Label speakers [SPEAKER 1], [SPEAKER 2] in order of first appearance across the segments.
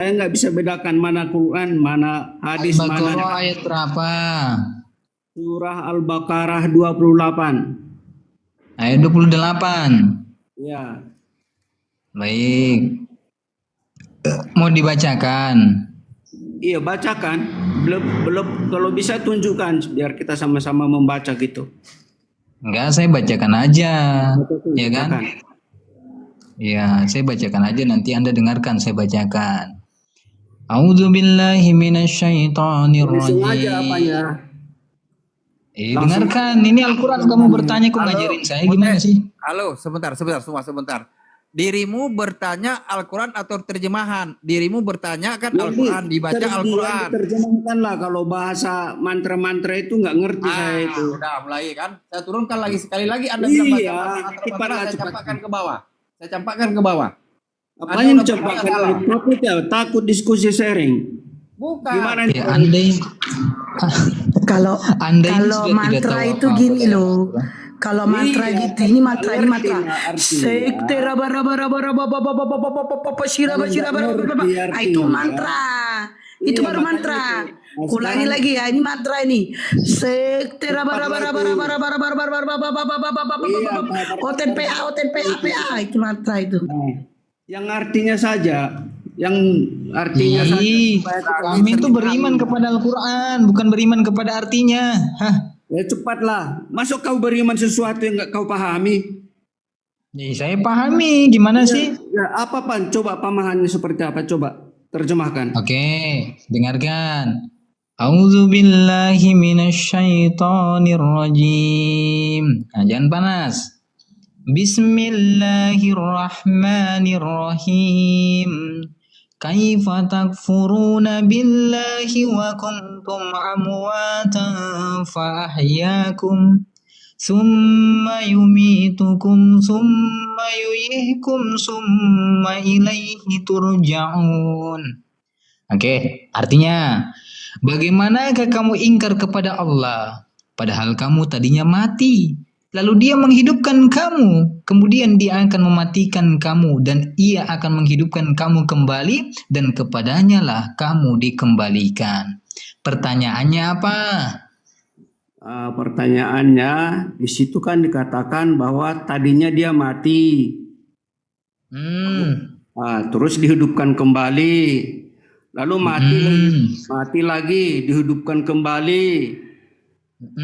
[SPEAKER 1] Saya nggak bisa bedakan mana Quran, mana hadis, mana
[SPEAKER 2] Al-Baqarah ayat berapa?
[SPEAKER 1] surah Al-Baqarah 28.
[SPEAKER 2] Ayat 28.
[SPEAKER 1] Ya,
[SPEAKER 2] Baik. Mau dibacakan?
[SPEAKER 1] iya bacakan. Belum belum kalau bisa tunjukkan biar kita sama-sama membaca gitu.
[SPEAKER 2] Enggak, saya bacakan aja. Ya kan?
[SPEAKER 1] Bacakan.
[SPEAKER 2] Ya, saya bacakan aja, nanti Anda dengarkan saya bacakan. A'udzubillahi minasyaitonir
[SPEAKER 1] Langsung aja
[SPEAKER 2] rajim.
[SPEAKER 1] apanya. Langsung
[SPEAKER 2] Dengarkan, ini Al-Quran kamu bertanya kok ngajarin saya gimana sih?
[SPEAKER 3] Halo, sebentar, semua sebentar. Dirimu bertanya Al-Quran atau terjemahan? Dirimu bertanya kan Al-Quran, dibaca Al-Quran.
[SPEAKER 1] Terjemahkan lah kalau bahasa mantra-mantra itu nggak ngerti saya itu.
[SPEAKER 3] Udah mulai kan? Saya turunkan lagi sekali lagi. Anda bilang baca
[SPEAKER 1] Iya,
[SPEAKER 3] mantra-mantra, saya
[SPEAKER 1] cepat.
[SPEAKER 3] campakkan ke bawah. Saya campakkan ke bawah.
[SPEAKER 1] Apa
[SPEAKER 3] Anda
[SPEAKER 1] yang
[SPEAKER 3] udah
[SPEAKER 1] coba
[SPEAKER 3] pernah salah.
[SPEAKER 1] takut diskusi sharing.
[SPEAKER 3] Bukan.
[SPEAKER 1] Gimana nih?
[SPEAKER 2] Ya, Anda
[SPEAKER 4] Kalau
[SPEAKER 2] Anda ini
[SPEAKER 4] kalau
[SPEAKER 2] sudah tidak
[SPEAKER 4] mantra
[SPEAKER 2] tahu
[SPEAKER 4] itu
[SPEAKER 2] apa-apa
[SPEAKER 4] gini
[SPEAKER 2] dalam
[SPEAKER 4] loh.
[SPEAKER 2] Al-Quran.
[SPEAKER 4] Kalau mantra
[SPEAKER 1] Iya,
[SPEAKER 4] gitu, ini mantra.
[SPEAKER 1] artinya.
[SPEAKER 4] Sekte raba raba raba raba raba raba raba raba raba shiraba shiraba raba raba.
[SPEAKER 1] Ngerti
[SPEAKER 4] Itu
[SPEAKER 1] artinya.
[SPEAKER 4] mantra. Itu
[SPEAKER 1] Iya,
[SPEAKER 4] baru
[SPEAKER 1] makanya
[SPEAKER 4] mantra.
[SPEAKER 1] itu. Nah,
[SPEAKER 4] Ulangi
[SPEAKER 1] sekarang-
[SPEAKER 4] lagi ya, ini mantra ini. Sekte raba raba raba raba raba raba raba raba raba
[SPEAKER 1] Iya,
[SPEAKER 4] raba. Oten PA itu mantra itu.
[SPEAKER 1] Nah, yang artinya saja, yang artinya saja.
[SPEAKER 2] Ih,
[SPEAKER 1] supaya kita
[SPEAKER 2] kami
[SPEAKER 1] bisa
[SPEAKER 2] itu beriman
[SPEAKER 1] memahami.
[SPEAKER 2] kepada Al-Quran, bukan beriman kepada artinya. Hah?
[SPEAKER 1] Ya cepatlah. Masuk kau beriman sesuatu yang nggak kau pahami?
[SPEAKER 2] Saya pahami, gimana sih?
[SPEAKER 1] Ya, apa pan? Coba pemahamannya seperti apa? Coba terjemahkan.
[SPEAKER 2] Oke, dengarkan. A'udzu billahi minasyaitonir rajim. Nah, jangan panas. Bismillahirrahmanirrahim. Kaifa takfuruna billahi wa kuntum amwatan fa ahyakum. Summa yumitukum summa yuhyikum summa ilaihi turja'un. Oke, artinya bagaimanakah kamu ingkar kepada Allah padahal kamu tadinya mati, lalu Dia menghidupkan kamu, kemudian Dia akan mematikan kamu dan Ia akan menghidupkan kamu kembali dan kepadanya lah kamu dikembalikan. Pertanyaannya apa?
[SPEAKER 1] Pertanyaannya di situ kan dikatakan bahwa tadinya dia mati, terus dihidupkan kembali, lalu mati lagi, dihidupkan kembali,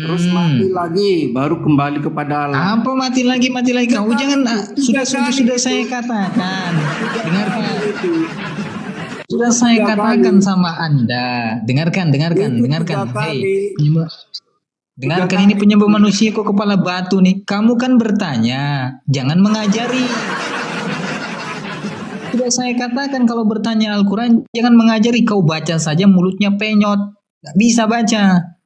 [SPEAKER 1] terus mati lagi, baru kembali kepada Allah.
[SPEAKER 2] Apa mati lagi? Kau jangan, sudah saya katakan. Dengarkan. Sudah saya katakan sama Anda. Dengarkan. Hei, dengarkan, ini penyembah manusia kok kepala batu nih. Kamu kan bertanya, jangan mengajari. Sudah saya katakan kalau bertanya Al-Quran jangan mengajari, kau baca saja mulutnya penyot, nggak bisa baca.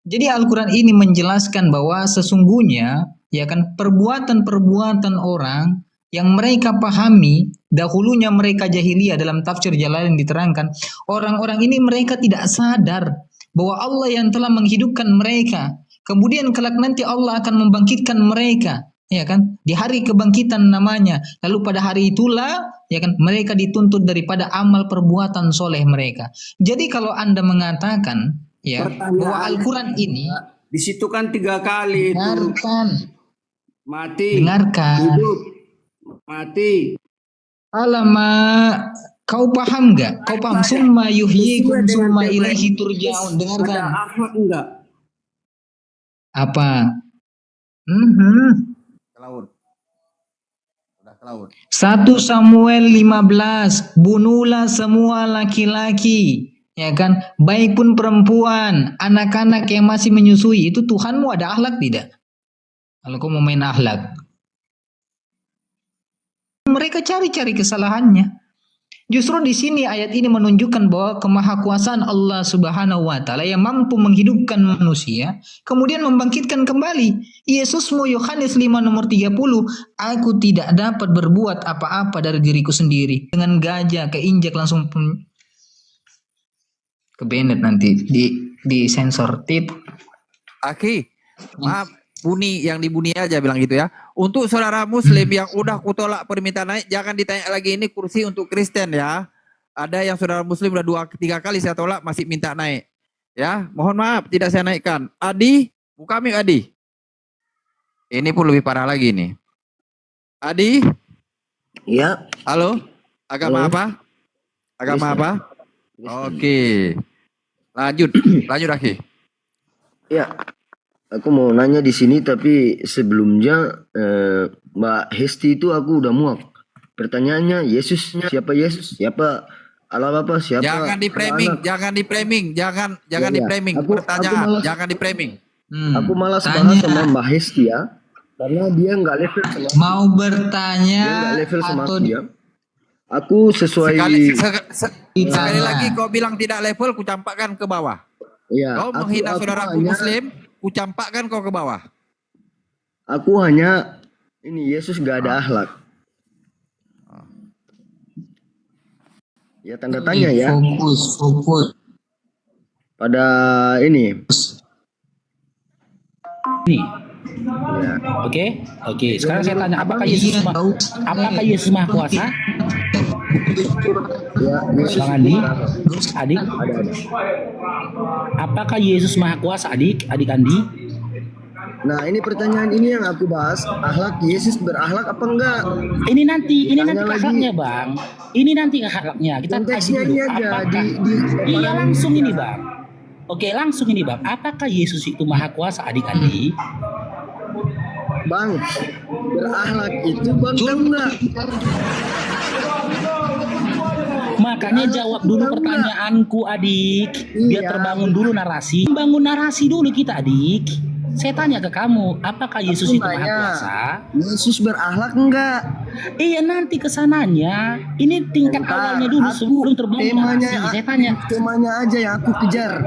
[SPEAKER 2] Jadi Al-Quran ini menjelaskan bahwa sesungguhnya ya kan perbuatan-perbuatan orang yang mereka pahami dahulunya mereka jahiliyah, dalam tafsir Jalalain diterangkan orang-orang ini mereka tidak sadar bahwa Allah yang telah menghidupkan mereka, kemudian kelak nanti Allah akan membangkitkan mereka, ya kan, di hari kebangkitan namanya. Lalu pada hari itulah ya kan mereka dituntut daripada amal perbuatan soleh mereka. Jadi kalau Anda mengatakan ya bahwa Al-Quran ini,
[SPEAKER 1] Di situ kan 3 kali itu
[SPEAKER 2] dengarkan,
[SPEAKER 1] mati, hidup, mati.
[SPEAKER 2] Alamak, kau paham nggak? Kau paham? Summa yuhyikum summa ilaihi turja'un. Dengarkan.
[SPEAKER 1] Ada akhlak enggak?
[SPEAKER 2] Apa?
[SPEAKER 3] Ke laut. Udah ke laut.
[SPEAKER 2] 1 Samuel 15. Bunuhlah semua laki-laki, ya kan? Baik pun perempuan, anak-anak yang masih menyusui. Itu Tuhanmu ada akhlak tidak? Kalau kau mau main akhlak, mereka cari-cari kesalahannya. Justru di sini ayat ini menunjukkan bahwa kemahakuasaan Allah Subhanahu wa taala yang mampu menghidupkan manusia kemudian membangkitkan kembali. Yesusmu Yohanes 5 nomor 30, aku tidak dapat berbuat apa-apa dari diriku sendiri. Dengan gajah keinjak langsung ke Bennett nanti di sensor tit.
[SPEAKER 3] Aki, maaf, Buni yang dibuni aja bilang gitu ya. Untuk saudara Muslim yang udah kutolak permintaan naik, jangan ditanya lagi, ini kursi untuk Kristen ya. Ada yang saudara muslim udah 2-3 kali saya tolak masih minta naik. Ya, mohon maaf tidak saya naikkan. Adi, buka mic Adi. Ini pun lebih parah lagi nih. Adi,
[SPEAKER 4] Ya,
[SPEAKER 3] halo. Agama
[SPEAKER 4] Halo.
[SPEAKER 3] apa? Agama
[SPEAKER 4] Kristen.
[SPEAKER 3] apa? Oke. Lanjut, lanjut Aki.
[SPEAKER 5] Ya, aku mau nanya di sini tapi sebelumnya Mbak Hesti itu aku udah muak. Pertanyaannya Yesus, siapa Yesus? Siapa Allah Bapa? Siapa
[SPEAKER 3] Jangan di
[SPEAKER 5] Allah
[SPEAKER 3] framing,
[SPEAKER 5] Anak?
[SPEAKER 3] jangan di framing, jangan
[SPEAKER 5] Ya,
[SPEAKER 3] di
[SPEAKER 5] ya.
[SPEAKER 3] framing.
[SPEAKER 5] Aku
[SPEAKER 3] Pertanyaan,
[SPEAKER 5] malas-
[SPEAKER 3] jangan di framing.
[SPEAKER 5] Aku malas
[SPEAKER 2] Tanya.
[SPEAKER 5] bahas sama Mbak Hesti ya, karena dia nggak level sama
[SPEAKER 2] Mau bertanya
[SPEAKER 5] dia nggak level sama
[SPEAKER 2] atau
[SPEAKER 5] aku ya. Aku sesuai
[SPEAKER 3] Sekali lagi kau bilang tidak level, ku campakkan ke bawah.
[SPEAKER 5] ya.
[SPEAKER 3] Kau menghina saudaraku muslim, ku campakkan kau ke bawah.
[SPEAKER 5] Aku hanya ini Yesus nggak ada akhlak. Ya tanda tanya ya
[SPEAKER 2] fokus.
[SPEAKER 5] pada ini.
[SPEAKER 6] Nih,
[SPEAKER 5] Ya.
[SPEAKER 6] oke. Sekarang saya tanya, apakah Yesus Maha Kuasa?
[SPEAKER 5] Ya, Yesus
[SPEAKER 6] Bang Andi, adik,
[SPEAKER 5] ada.
[SPEAKER 6] apakah Yesus Maha Kuasa, adik Andi?
[SPEAKER 5] Nah, ini pertanyaan ini yang aku bahas. Akhlak Yesus berakhlak apa enggak?
[SPEAKER 6] Ini nanti
[SPEAKER 5] Tanya lagi.
[SPEAKER 6] akhlaknya, Bang. Ini nanti akhlaknya. Kita kaji
[SPEAKER 5] Konteksnya
[SPEAKER 6] dulu.
[SPEAKER 5] ini aja
[SPEAKER 6] Apakah?
[SPEAKER 5] di
[SPEAKER 6] Iya, langsung ini, Bang. Oke, langsung ini, Bang. Apakah Yesus itu Maha Kuasa, adik Andi?
[SPEAKER 5] Bang, berakhlak itu Bang kan enggak?
[SPEAKER 6] Makanya jawab dulu pertanyaanku, adik. Biar
[SPEAKER 5] Iya.
[SPEAKER 6] terbangun dulu narasi. Bangun narasi dulu kita, adik. Saya tanya ke kamu, apakah Yesus
[SPEAKER 5] Aku
[SPEAKER 6] itu Maha
[SPEAKER 5] tanya.
[SPEAKER 6] Kuasa?
[SPEAKER 5] Yesus berakhlak enggak?
[SPEAKER 6] Iya, nanti kesananya. Ini tingkat
[SPEAKER 5] Bentar,
[SPEAKER 6] awalnya dulu
[SPEAKER 5] aku
[SPEAKER 6] sebelum terbangun narasi. Saya tanya.
[SPEAKER 5] temanya aja yang aku kejar.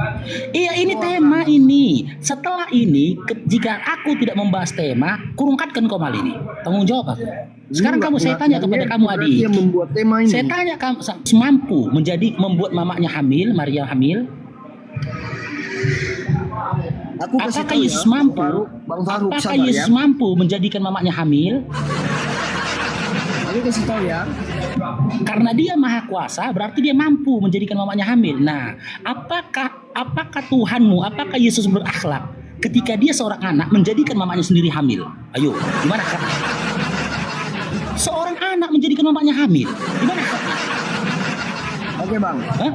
[SPEAKER 6] Iya, ini tema ini. Setelah ini, jika aku tidak membahas tema, kurungkatkan kau mal ini. Tanggung jawab aku. Sekarang kamu, saya tanya kepada kamu,
[SPEAKER 5] Berarti
[SPEAKER 6] adik.
[SPEAKER 5] yang membuat tema ini.
[SPEAKER 6] Saya tanya kamu, mampu membuat mamanya hamil, Maria hamil?
[SPEAKER 5] Aku kasih
[SPEAKER 6] Apakah
[SPEAKER 5] tahu
[SPEAKER 6] Yesus
[SPEAKER 5] ya,
[SPEAKER 6] mampu?
[SPEAKER 5] Bang Faruk
[SPEAKER 6] Apakah
[SPEAKER 5] sabar
[SPEAKER 6] Yesus
[SPEAKER 5] ya.
[SPEAKER 6] mampu menjadikan mamanya hamil?
[SPEAKER 5] Aku kasih tahu ya.
[SPEAKER 6] Karena dia maha kuasa, berarti dia mampu menjadikan mamanya hamil. Nah, apakah Tuhanmu, apakah Yesus berakhlak ketika dia seorang anak menjadikan mamanya sendiri hamil? Ayo, gimana akhlaknya? Seorang anak menjadikan mamanya hamil, gimana akhlaknya?
[SPEAKER 5] Oke Bang.
[SPEAKER 6] Hah?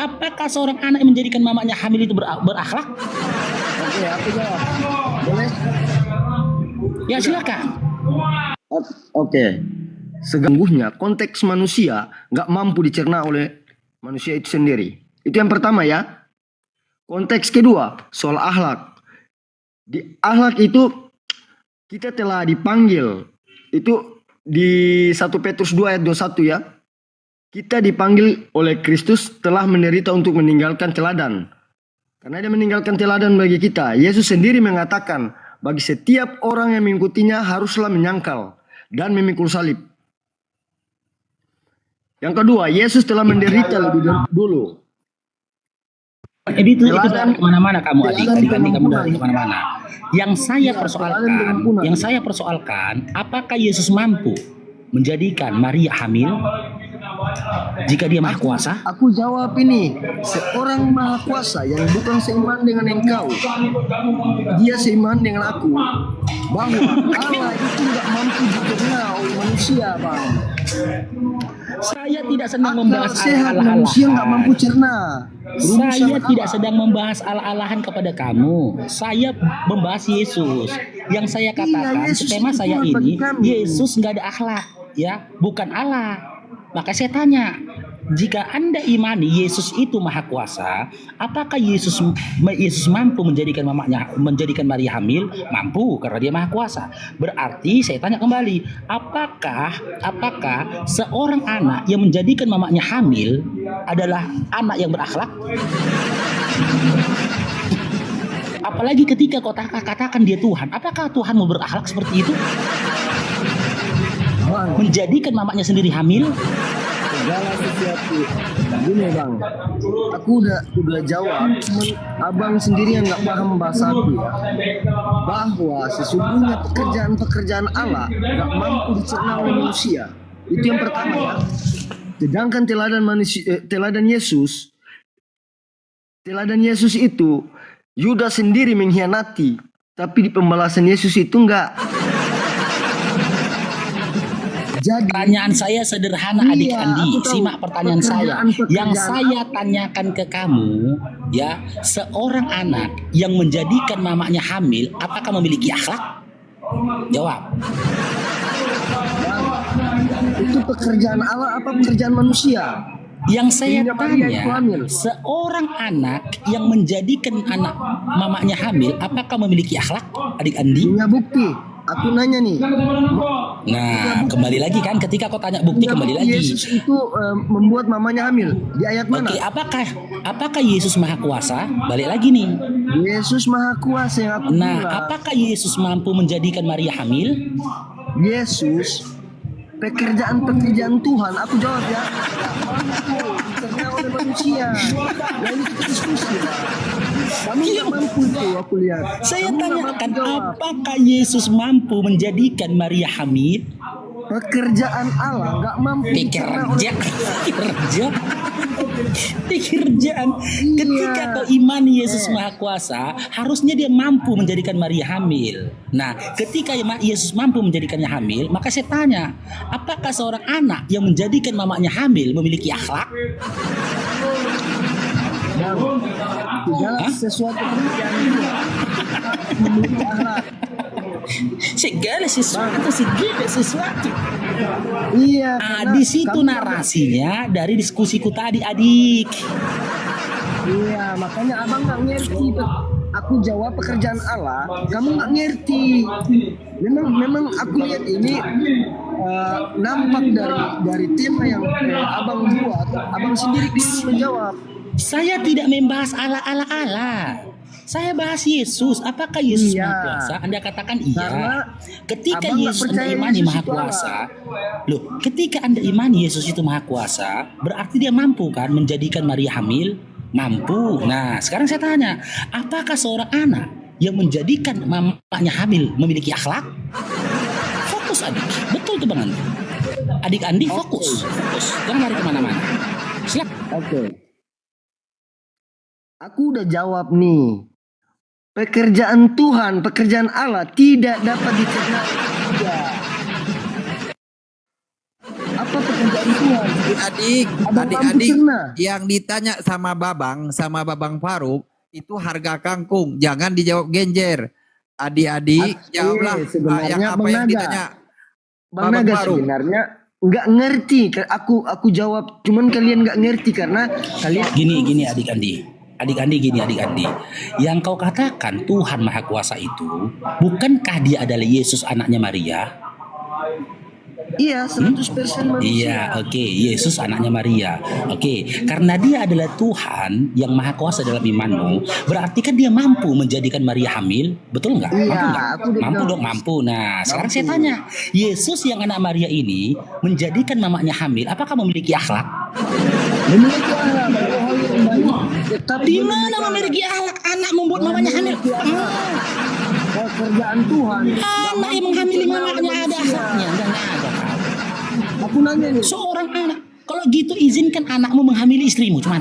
[SPEAKER 6] Apakah seorang anak yang menjadikan mamanya hamil itu berakhlak?
[SPEAKER 5] Oke, aku jawab. Boleh?
[SPEAKER 6] Ya silakan.
[SPEAKER 5] Oke. Sesungguhnya konteks manusia nggak mampu dicerna oleh manusia itu sendiri. Itu yang pertama ya. Konteks kedua soal akhlak. Di akhlak itu kita telah dipanggil. Itu di 1 Petrus 2 ayat 21 ya. Kita dipanggil oleh Kristus telah menderita untuk meninggalkan teladan. Karena dia meninggalkan teladan bagi kita. Yesus sendiri mengatakan bagi setiap orang yang mengikutinya haruslah menyangkal dan memikul salib. Yang kedua, Yesus telah menderita lebih dulu.
[SPEAKER 6] Itu sudah kemana-mana kamu, adik kamu
[SPEAKER 5] Teladan
[SPEAKER 6] dari kemana-mana. Yang saya persoalkan, apakah Yesus mampu menjadikan Maria hamil jika dia maha kuasa?
[SPEAKER 5] Aku jawab ini, seorang maha kuasa yang bukan seiman dengan engkau, dia seiman dengan aku, bahwa Allah itu tidak mampu dicerna oleh manusia, Bang.
[SPEAKER 6] Saya tidak sedang
[SPEAKER 5] Akal
[SPEAKER 6] membahas
[SPEAKER 5] sehat manusia nggak mampu
[SPEAKER 6] ala-alahan.
[SPEAKER 5] cerna.
[SPEAKER 6] Saya
[SPEAKER 5] Rumusan
[SPEAKER 6] tidak
[SPEAKER 5] Allah.
[SPEAKER 6] sedang membahas ala-alahan kepada kamu. Saya membahas Yesus. Yang saya katakan,
[SPEAKER 5] Yesus
[SPEAKER 6] tema
[SPEAKER 5] itu
[SPEAKER 6] saya
[SPEAKER 5] Tuhan bagi
[SPEAKER 6] ini,
[SPEAKER 5] kami.
[SPEAKER 6] Yesus nggak ada akhlak, ya, bukan Allah. Maka saya tanya, jika Anda imani Yesus itu maha kuasa, apakah Yesus mampu menjadikan Maria hamil? Mampu, karena dia maha kuasa. Berarti saya tanya kembali, apakah seorang anak yang menjadikan mamanya hamil adalah anak yang berakhlak? Apalagi ketika kau katakan dia Tuhan, apakah Tuhan mau berakhlak seperti itu?
[SPEAKER 5] Bang,
[SPEAKER 6] Menjadikan mamanya sendiri hamil?
[SPEAKER 5] segala sesuatu. Gini Bang, aku udah jawab, cuman abang sendiri yang nggak paham bahasa aku ya. Bahwa sesungguhnya pekerjaan Allah nggak mampu dicerna oleh manusia. Itu yang pertama ya. Sedangkan teladan manusia, teladan Yesus itu Yudas sendiri mengkhianati, tapi di pembalasan Yesus itu enggak. Jadi
[SPEAKER 6] Pertanyaan saya sederhana, adik
[SPEAKER 5] Iya,
[SPEAKER 6] Andi.
[SPEAKER 5] aku tahu.
[SPEAKER 6] Simak pertanyaan saya. Yang
[SPEAKER 5] Pekerjaan
[SPEAKER 6] saya tanyakan ke kamu, ya, seorang anak yang menjadikan mamanya hamil, apakah memiliki akhlak? Jawab.
[SPEAKER 5] itu pekerjaan Allah apa pekerjaan manusia?
[SPEAKER 6] Yang saya
[SPEAKER 5] Sehingga Maria itu
[SPEAKER 6] tanya,
[SPEAKER 5] hamil.
[SPEAKER 6] seorang anak yang menjadikan anak mamanya hamil, apakah memiliki akhlak, adik Andi?
[SPEAKER 5] Punya bukti. Aku nanya nih.
[SPEAKER 6] Nah, kembali lagi kan, ketika kau tanya bukti,
[SPEAKER 5] punya
[SPEAKER 6] kembali
[SPEAKER 5] bukti
[SPEAKER 6] lagi.
[SPEAKER 5] Yesus itu membuat mamanya hamil. Di ayat mana?
[SPEAKER 6] Oke, apakah Yesus Maha Kuasa? Balik lagi nih.
[SPEAKER 5] Yesus Maha Kuasa yang aku
[SPEAKER 6] Nah,
[SPEAKER 5] bilang.
[SPEAKER 6] apakah Yesus mampu menjadikan Maria hamil?
[SPEAKER 5] Yesus pekerjaan Tuhan. Aku jawab ya. Mampu dicerna oleh manusia. Ya ini kita diskusi. Kamu nggak mampu itu aku lihat.
[SPEAKER 6] Saya
[SPEAKER 5] Kamu nggak
[SPEAKER 6] tanyakan,
[SPEAKER 5] mampu jawab.
[SPEAKER 6] apakah Yesus mampu menjadikan Maria hamil?
[SPEAKER 5] Pekerjaan Allah nggak mampu dicerna oleh
[SPEAKER 6] Pekerjaan. Ketika kau imani Yesus Maha Kuasa, harusnya dia mampu menjadikan Maria hamil. Nah, ketika Yesus mampu menjadikannya hamil, maka saya tanya, apakah seorang anak yang menjadikan mamanya hamil memiliki akhlak?
[SPEAKER 5] segala sesuatu pekerjaan itu memiliki akhlak.
[SPEAKER 6] Segala sesuatu.
[SPEAKER 5] Iya.
[SPEAKER 6] Nah,
[SPEAKER 5] karena
[SPEAKER 6] di situ
[SPEAKER 5] kamu-
[SPEAKER 6] narasinya dari diskusiku tadi, adik.
[SPEAKER 5] Iya, makanya abang nggak ngerti. Aku jawab pekerjaan Allah, kamu nggak ngerti. Memang aku lihat ini nampak dari tema yang abang buat, abang sendiri bisa menjawab.
[SPEAKER 6] Saya tidak membahas ala. Saya bahas Yesus. Apakah Yesus
[SPEAKER 5] Iya.
[SPEAKER 6] Maha Kuasa? Anda katakan iya.
[SPEAKER 5] Karena
[SPEAKER 6] Ketika
[SPEAKER 5] abang nggak
[SPEAKER 6] Yesus Anda
[SPEAKER 5] percaya
[SPEAKER 6] imani
[SPEAKER 5] Yesus
[SPEAKER 6] Maha
[SPEAKER 5] itu
[SPEAKER 6] Kuasa, loh, ketika Anda imani Yesus itu Maha Kuasa, berarti dia mampu kan menjadikan Maria hamil? Mampu. Nah, sekarang saya tanya, apakah seorang anak yang menjadikan mamanya hamil memiliki akhlak? Fokus adik. Betul tuh Bang Andi. Adik Andi fokus. Jangan lari kemana-mana. Siap.
[SPEAKER 5] Oke. Aku udah jawab nih. Pekerjaan Tuhan, pekerjaan Allah tidak dapat dicerna oleh manusia. Apa pekerjaan Tuhan? Abang mampu
[SPEAKER 3] Adik-adik
[SPEAKER 5] cerna.
[SPEAKER 3] yang ditanya sama Babang Faruk itu harga kangkung, jangan dijawab genjer. Adik-adik jawablah
[SPEAKER 5] sebenarnya
[SPEAKER 3] yang apa
[SPEAKER 5] Bang
[SPEAKER 3] yang
[SPEAKER 5] Naga.
[SPEAKER 3] ditanya.
[SPEAKER 5] Bang
[SPEAKER 3] Babang
[SPEAKER 5] Naga
[SPEAKER 3] Faruk.
[SPEAKER 5] sebenarnya nggak ngerti. Aku jawab, cuman kalian nggak ngerti karena kalian
[SPEAKER 6] Gini adik Andi. Adik Andi. Yang kau katakan Tuhan Maha Kuasa itu, bukankah dia adalah Yesus anaknya Maria?
[SPEAKER 5] iya 100% manusia.
[SPEAKER 6] Iya, oke. Yesus anaknya Maria. Oke, karena dia adalah Tuhan yang Maha Kuasa dalam imanmu, berarti kan dia mampu menjadikan Maria hamil, betul nggak?
[SPEAKER 5] Iya,
[SPEAKER 6] Mampu nggak?
[SPEAKER 5] aku udah
[SPEAKER 6] Mampu
[SPEAKER 5] bilang.
[SPEAKER 6] dong, mampu. Nah, sekarang saya tanya, Yesus yang anak Maria ini menjadikan mamanya hamil, apakah memiliki akhlak?
[SPEAKER 5] Memiliki Allah bagi hal yang baik. Tetapi
[SPEAKER 6] Di mana memiliki akhlak anak membuat mamanya hamil?
[SPEAKER 5] pekerjaan Tuhan.
[SPEAKER 6] Anak yang menghamili mamanya ada akhlaknya, enggak ada.
[SPEAKER 5] Aku nanya nih.
[SPEAKER 6] Seorang anak, kalau gitu izinkan anakmu menghamili istrimu, cuman.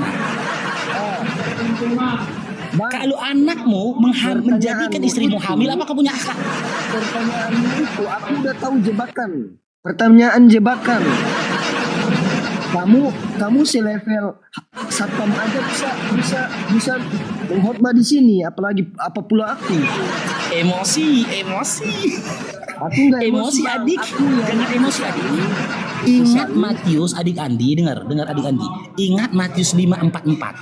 [SPEAKER 5] Bang,
[SPEAKER 6] Kalau anakmu menjadikan istrimu hamil, apakah punya akhlak?
[SPEAKER 5] pertanyaanmu itu aku udah tahu jebakan. Pertanyaan jebakan. Kamu selevel satpam aja bisa mengkhotbah di sini, apalagi apa pula aku.
[SPEAKER 6] Emosi.
[SPEAKER 5] Aku nggak
[SPEAKER 6] Emosi
[SPEAKER 5] Bang.
[SPEAKER 6] adik,
[SPEAKER 5] Aku yang
[SPEAKER 6] jangan emosi adik. Ingat Matius, adik Andi, dengar adik Andi. Ingat Matius 5:44.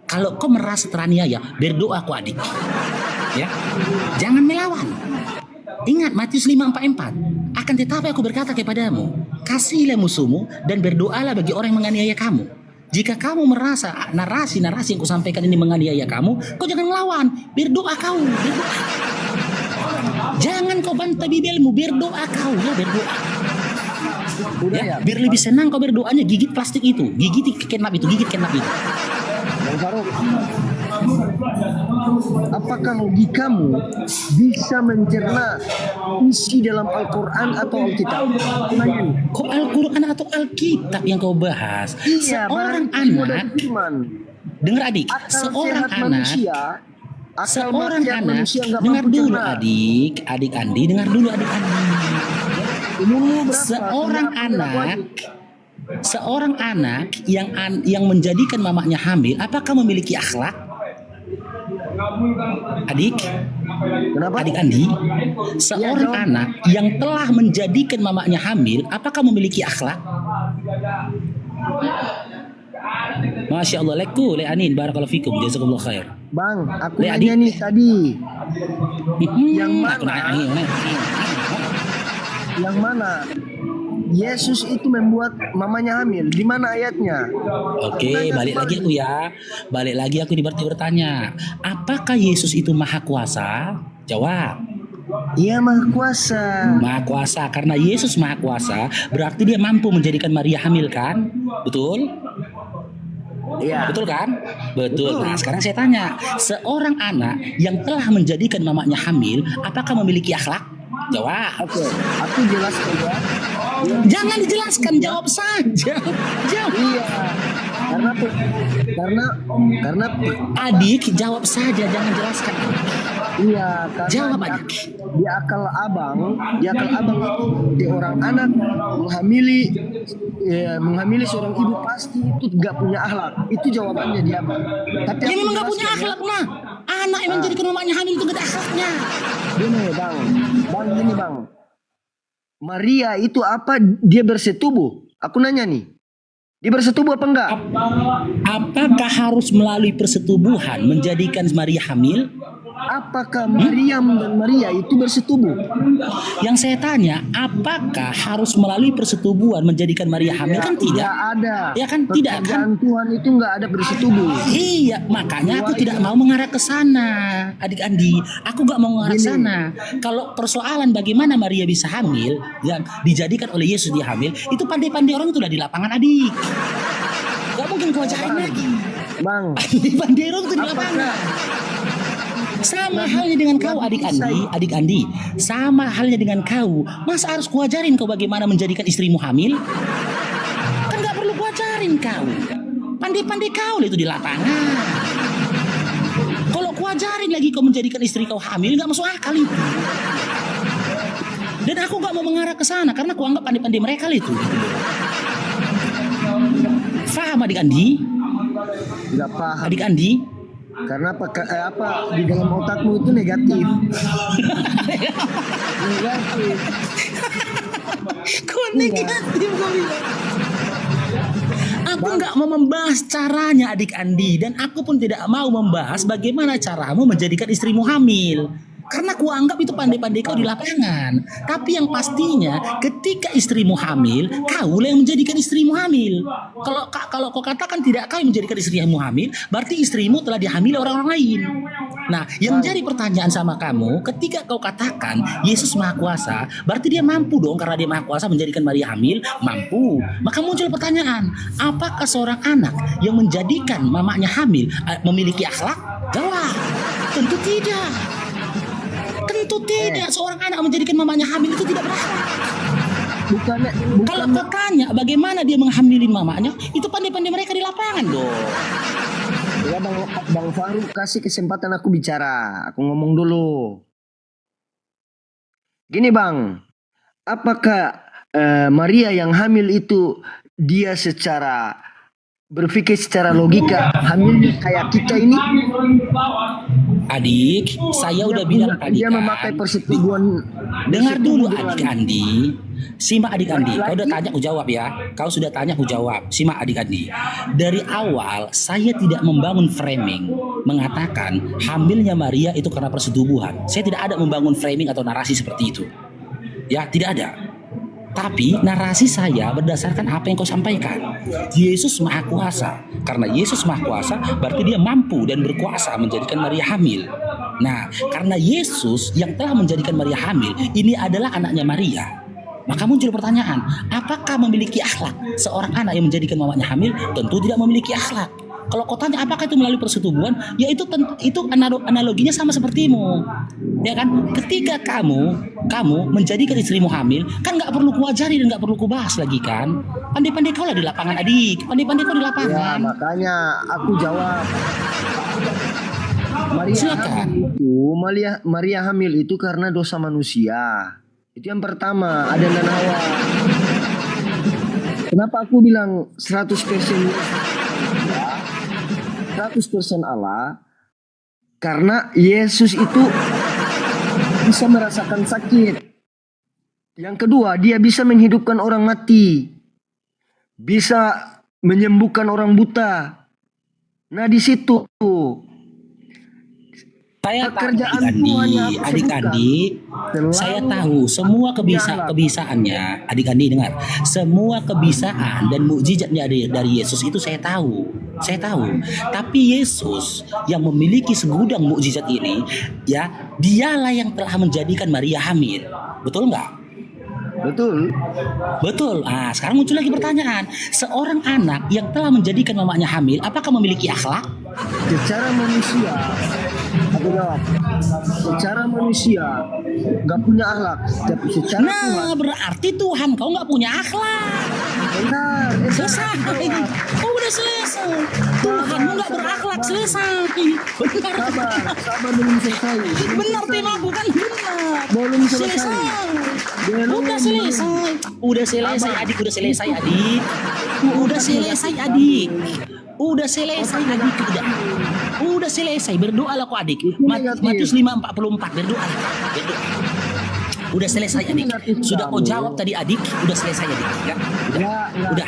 [SPEAKER 6] Kalau kau merasa teraniaya, berdoa kau adik. Ya, jangan melawan. Ingat Matius 5:44. Akan tetapi aku berkata kepadamu, kasihilah musuhmu dan berdoalah bagi orang yang menganiaya kamu. Jika kamu merasa narasi yang kusampaikan ini menganiaya kamu, kau jangan melawan, berdoa kau, berdoa. Jangan kau bantah bibelmu, berdoa kau, ya berdoa.
[SPEAKER 5] udah
[SPEAKER 6] Ya,
[SPEAKER 5] ya.
[SPEAKER 6] biar lebih senang kau berdoanya, gigit plastik itu, gigit kenap itu.
[SPEAKER 5] Bang Faruk, Apakah logikamu bisa mencerna isi dalam Al-Quran atau Alkitab? Aku nanya nih.
[SPEAKER 6] Kok Al-Quran atau Alkitab yang kau bahas?
[SPEAKER 5] Iya,
[SPEAKER 6] Seorang
[SPEAKER 5] barang semua dari
[SPEAKER 6] anak,
[SPEAKER 5] firman.
[SPEAKER 6] dengar adik,
[SPEAKER 5] Akal
[SPEAKER 6] seorang
[SPEAKER 5] sehat
[SPEAKER 6] anak,
[SPEAKER 5] manusia, akal
[SPEAKER 6] seorang
[SPEAKER 5] sehat
[SPEAKER 6] anak,
[SPEAKER 5] manusia nggak
[SPEAKER 6] dengar
[SPEAKER 5] mampu
[SPEAKER 6] dulu
[SPEAKER 5] cerna.
[SPEAKER 6] adik Andi, dengar dulu adik Andi.
[SPEAKER 5] Umurmu berapa?
[SPEAKER 6] Seorang
[SPEAKER 5] Kenapa tidak
[SPEAKER 6] anak,
[SPEAKER 5] wajib?
[SPEAKER 6] seorang anak yang menjadikan mamanya hamil, apakah memiliki akhlak? Adik,
[SPEAKER 5] Kenapa?
[SPEAKER 6] adik Andi, seorang
[SPEAKER 5] jawab.
[SPEAKER 6] anak yang telah menjadikan mamanya hamil, apakah memiliki akhlak? Masya Allah, leku, leanin, barakallahu fikum, jazakumullah khair.
[SPEAKER 5] Bang, aku
[SPEAKER 6] Le,
[SPEAKER 5] nanya
[SPEAKER 6] adik.
[SPEAKER 5] nih tadi, Yang
[SPEAKER 6] Aku
[SPEAKER 5] mana?
[SPEAKER 6] nanya,
[SPEAKER 5] yang mana Yesus itu membuat mamanya hamil? Di mana ayatnya?
[SPEAKER 6] Oke,
[SPEAKER 5] nanya
[SPEAKER 6] balik
[SPEAKER 5] kembali.
[SPEAKER 6] lagi aku ya. Balik lagi aku bertanya. Apakah Yesus itu maha kuasa? Jawab.
[SPEAKER 5] Iya, Maha Kuasa.
[SPEAKER 6] Maha kuasa. Karena Yesus maha kuasa, berarti dia mampu menjadikan Maria hamil kan? Betul?
[SPEAKER 5] Iya.
[SPEAKER 6] Betul kan? Betul. Nah, sekarang saya tanya. Seorang anak yang telah menjadikan mamanya hamil, apakah memiliki akhlak? Jawab.
[SPEAKER 5] Oke, aku jelaskan ya.
[SPEAKER 6] Jangan dijelaskan, jawab saja. Jawab.
[SPEAKER 5] Iya. Karena
[SPEAKER 6] Adik, jawab saja, jangan jelaskan.
[SPEAKER 5] iya, karena
[SPEAKER 6] Jawab,
[SPEAKER 5] di-
[SPEAKER 6] adik.
[SPEAKER 5] di akal abang itu di orang anak menghamili seorang ibu pasti itu nggak punya akhlak. Itu jawabannya dia, Bang. Tapi
[SPEAKER 6] Dia
[SPEAKER 5] aku
[SPEAKER 6] memang gak punya
[SPEAKER 5] jelaskan ya.
[SPEAKER 6] akhlak, nah. Anak yang menjadikan mamanya hamil itu gak ada akhlaknya.
[SPEAKER 5] Gini, gini, Bang. Maria itu apa? Dia bersetubuh. Aku nanya nih. Dia bersetubuh apa enggak?
[SPEAKER 6] Apakah harus melalui persetubuhan menjadikan Maria hamil?
[SPEAKER 5] Apakah Maryam dan Maria itu bersetubuh?
[SPEAKER 6] Yang saya tanya, apakah harus melalui persetubuhan menjadikan Maria hamil? Kan tidak.
[SPEAKER 5] Nggak ada.
[SPEAKER 6] Ya kan, tidak, kan?
[SPEAKER 5] Pekerjaan Tuhan itu nggak ada bersetubuh.
[SPEAKER 6] Iya, makanya aku tidak mau mengarah ke sana, adik Andi. Aku gak mau mengarah ke
[SPEAKER 5] Gini.
[SPEAKER 6] sana. Kalau persoalan bagaimana Maria bisa hamil, yang dijadikan oleh Yesus dia hamil, itu pandai-pandai orang itu udah di lapangan, adik. Gak mungkin kau ajarin lagi.
[SPEAKER 5] Bang,
[SPEAKER 6] Pandai-pandai orang itu di lapangan. Sama halnya dengan kau, adik Andi. Sama halnya dengan kau. Masa harus kuajarin kau bagaimana menjadikan istrimu hamil? Kan gak perlu kuajarin kau. Pandai-pandai kau lah itu di lapangan. Kalau kuajarin lagi kau menjadikan istri kau hamil, gak masuk akal itu. Dan aku gak mau mengarah ke sana karena aku anggap pandai-pandai mereka lah itu. Faham adik Andi?
[SPEAKER 5] nggak paham.
[SPEAKER 6] Adik Andi?
[SPEAKER 5] Karena apa di dalam otakmu itu negatif. Negatif.
[SPEAKER 6] Kok negatif kau bilang? Aku nggak mau membahas caranya adik Andi, dan aku pun tidak mau membahas bagaimana caramu menjadikan istrimu hamil. Karena aku anggap itu pandai-pandai kau di lapangan. Tapi yang pastinya ketika istrimu hamil, kau lah yang menjadikan istrimu hamil. Kalau kau katakan tidak kau yang menjadikan istrimu hamil, berarti istrimu telah dihamili orang-orang lain. Nah, yang menjadi pertanyaan sama kamu, ketika kau katakan Yesus Maha Kuasa, berarti dia mampu dong karena dia Maha Kuasa menjadikan Maria hamil, mampu. Maka muncul pertanyaan, apakah seorang anak yang menjadikan mamanya hamil memiliki akhlak? Jawab, tentu tidak. Tentu tidak. Seorang anak menjadikan mamanya hamil itu tidak berakhlak. Kalau kau tanya bagaimana dia menghamilin mamanya, itu pandai-pandai mereka di lapangan dong.
[SPEAKER 5] Ya Bang Faruk, kasih kesempatan aku bicara. Aku ngomong dulu. Gini Bang, apakah Maria yang hamil itu dia secara berpikir secara logika hamilnya kayak kita ini?
[SPEAKER 6] Adik, saya udah bilang tadi
[SPEAKER 5] Dia
[SPEAKER 6] kan.
[SPEAKER 5] memakai persetubuhan.
[SPEAKER 6] Dengar dulu
[SPEAKER 5] persetubuhan.
[SPEAKER 6] adik Andi. Simak adik Andi. Kau udah tanya aku jawab ya. Kau sudah tanya aku jawab. Simak adik Andi. Dari awal saya tidak membangun framing mengatakan hamilnya Maria itu karena persetubuhan. Saya tidak ada membangun framing atau narasi seperti itu. Ya, tidak ada. Tapi narasi saya berdasarkan apa yang kau sampaikan. Yesus Maha Kuasa. Karena Yesus Maha Kuasa berarti dia mampu dan berkuasa menjadikan Maria hamil. Nah, karena Yesus yang telah menjadikan Maria hamil, ini adalah anaknya Maria. Maka muncul pertanyaan, apakah memiliki akhlak? Seorang anak yang menjadikan mamanya hamil tentu tidak memiliki akhlak. Kalau kau tanya apakah itu melalui persetubuhan, ya itu analoginya sama sepertimu, ya kan? Ketika kamu menjadikan istrimu hamil, kan nggak perlu kuajari dan nggak perlu kubahas lagi kan? Pandai-pandai kau lah di lapangan, adik. Pandai-pandai kau di
[SPEAKER 5] Ya,
[SPEAKER 6] lapangan.
[SPEAKER 5] makanya aku jawab. Maria
[SPEAKER 6] Silakan.
[SPEAKER 5] hamil itu, Maria hamil itu karena dosa manusia. Itu yang pertama, Adam dan Hawa. Kenapa aku bilang 100% 100% Allah? Karena Yesus itu bisa merasakan sakit. Yang kedua, dia bisa menghidupkan orang mati. Bisa menyembuhkan orang buta. Nah, di situ
[SPEAKER 6] Saya tahu
[SPEAKER 5] pekerjaan
[SPEAKER 6] adik
[SPEAKER 5] Tuhan yang
[SPEAKER 6] Andi,
[SPEAKER 5] aku
[SPEAKER 6] adik
[SPEAKER 5] sebutkan
[SPEAKER 6] Andi,
[SPEAKER 5] selalu
[SPEAKER 6] saya tahu semua kebisaannya, adik Andi dengar, semua kebisaan dan mukjizatnya dari Yesus itu saya tahu. Tapi Yesus yang memiliki segudang mukjizat ini, ya, dialah yang telah menjadikan Maria hamil, betul nggak?
[SPEAKER 5] betul.
[SPEAKER 6] Betul. Ah, sekarang muncul lagi pertanyaan, seorang anak yang telah menjadikan mamanya hamil, apakah memiliki akhlak?
[SPEAKER 5] Secara manusia, aku jawab. Secara manusia nggak punya akhlak, tapi secara Tuhan
[SPEAKER 6] Nah, berarti Tuhan kau nggak punya akhlak.
[SPEAKER 5] benar.
[SPEAKER 6] Selesai. Oh, udah selesai. Tuhanmu nggak berakhlak, selesai. Benar.
[SPEAKER 5] Sabar belum selesai.
[SPEAKER 6] Benar temaku kan benar.
[SPEAKER 5] Belum selesai.
[SPEAKER 6] Selesai. Udah selesai adik. Udah selesai adik. Udah selesai. Berdoalah kok adik. Matius 5:44 berdoa. Udah selesai adik. Sudah kau jawab tadi adik. Udah selesai adik. Ya.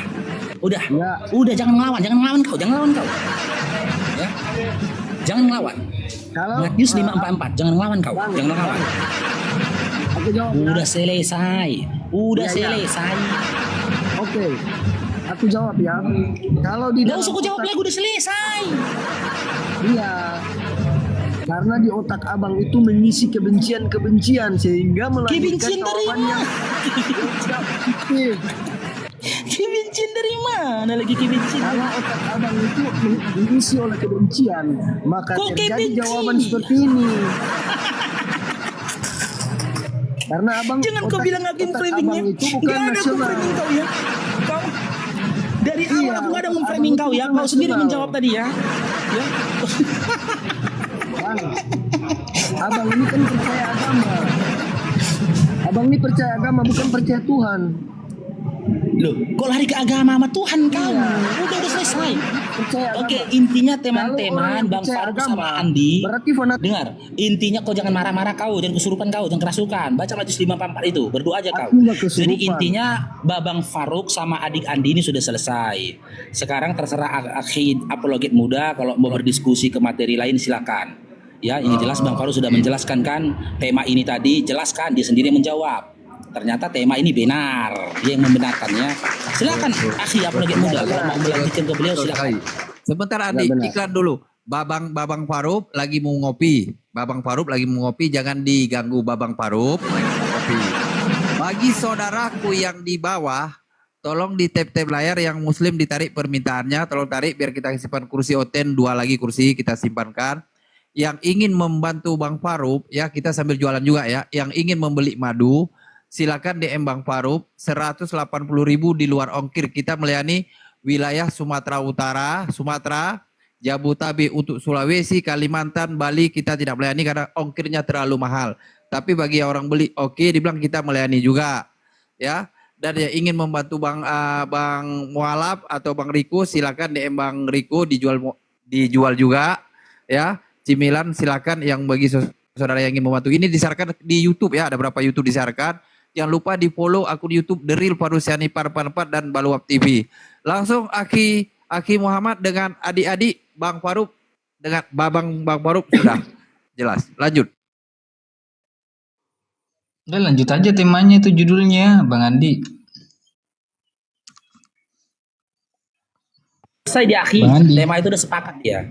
[SPEAKER 6] Udah jangan ngelawan kau. Ya. Jangan ngelawan.
[SPEAKER 5] Kalau
[SPEAKER 6] Matius 5:44 jangan ngelawan kau. Jangan ngelawan.
[SPEAKER 5] aku jawab.
[SPEAKER 6] Udah selesai.
[SPEAKER 5] Oke. Aku jawab ya. Kalau di
[SPEAKER 6] Gak
[SPEAKER 5] dalam
[SPEAKER 6] usah kau jawab lagi, udah selesai.
[SPEAKER 5] Iya. Karena di otak abang itu mengisi kebencian sehingga melahirkan
[SPEAKER 6] Kebencian dari
[SPEAKER 5] jawaban
[SPEAKER 6] mana?
[SPEAKER 5] yang positif.
[SPEAKER 6] Kebencian dari mana lagi kebencian?
[SPEAKER 5] Kalau otak abang itu diisi oleh kebencian, maka
[SPEAKER 6] Kok
[SPEAKER 5] terjadi
[SPEAKER 6] kebenci?
[SPEAKER 5] jawaban seperti ini. Karena abang
[SPEAKER 6] Jangan kau bilang lagi
[SPEAKER 5] otak
[SPEAKER 6] framingnya.
[SPEAKER 5] abang itu bukan
[SPEAKER 6] Gak ada aku
[SPEAKER 5] nasional.
[SPEAKER 6] framing kau ya. Kau dari awal
[SPEAKER 5] Iya,
[SPEAKER 6] aku gak ada
[SPEAKER 5] otak
[SPEAKER 6] memframing
[SPEAKER 5] abang
[SPEAKER 6] kau
[SPEAKER 5] itu
[SPEAKER 6] ya.
[SPEAKER 5] bukan
[SPEAKER 6] Kau sendiri
[SPEAKER 5] nasional.
[SPEAKER 6] menjawab tadi ya. Ya.
[SPEAKER 5] Bang, abang ini kan percaya agama. Abang ini percaya agama bukan percaya Tuhan.
[SPEAKER 6] Loh, kok lari ke agama sama Tuhan kau? Udah selesai.
[SPEAKER 5] Percaya agama.
[SPEAKER 6] Oke, intinya
[SPEAKER 5] Kalau orang
[SPEAKER 6] teman-teman Bang
[SPEAKER 5] percaya
[SPEAKER 6] Faruk
[SPEAKER 5] agama,
[SPEAKER 6] sama Andi.
[SPEAKER 5] berarti fanatik.
[SPEAKER 6] Dengar, intinya kau jangan marah-marah kau, jangan kesurupan kau, jangan kerasukan. Baca Matius 5:44 itu, berdoa aja kau.
[SPEAKER 5] Aku nggak kesurupan.
[SPEAKER 6] Jadi intinya Babang Faruk sama adik Andi ini sudah selesai. Sekarang terserah akhi apologet muda kalau mau berdiskusi ke materi lain silakan. Ya, ini jelas Bang Faruk sudah menjelaskan kan tema ini tadi, jelaskan dia sendiri menjawab. Ternyata tema ini benar, dia yang membenarkannya. Silakan akhi apologet muda kalau mau melanjutkan ke beliau silakan.
[SPEAKER 3] Sebentar Adi,
[SPEAKER 5] benar.
[SPEAKER 3] iklan dulu. Babang Faruk lagi mau ngopi. Jangan diganggu Babang Faruk lagi mau ngopi. Bagi saudaraku yang di bawah, tolong di tap-tap layar yang muslim ditarik permintaannya, tolong tarik biar kita simpan kursi oten, 2 lagi kursi kita simpankan. Yang ingin membantu Bang Faruk, ya kita sambil jualan juga ya, yang ingin membeli madu, silakan DM Bang Faruk, 180.000 di luar ongkir. Kita melayani wilayah Sumatera Utara, Sumatera, Jabodetabek untuk Sulawesi, Kalimantan, Bali kita tidak melayani karena ongkirnya terlalu mahal. Tapi bagi orang beli oke, dibilang kita melayani juga, ya. Dan yang ingin membantu Bang Mualaf atau Bang Riko, silakan DM Bang Riko dijual juga, ya. Cimilan silakan yang bagi saudara yang ingin membantu. Ini disiarkan di YouTube ya, ada berapa YouTube disiarkan. Jangan lupa di follow akun YouTube The Real Parusiani Parpanpat dan Baluap TV. Langsung Aki Muhammad dengan adik-adik Bang Faruk dengan Bang Faruk sudah jelas. Lanjut.
[SPEAKER 2] Udah lanjut aja temanya itu judulnya Bang Andi.
[SPEAKER 6] Selesai dia akhi,
[SPEAKER 2] Bang Andi.
[SPEAKER 6] tema itu udah sepakat dia.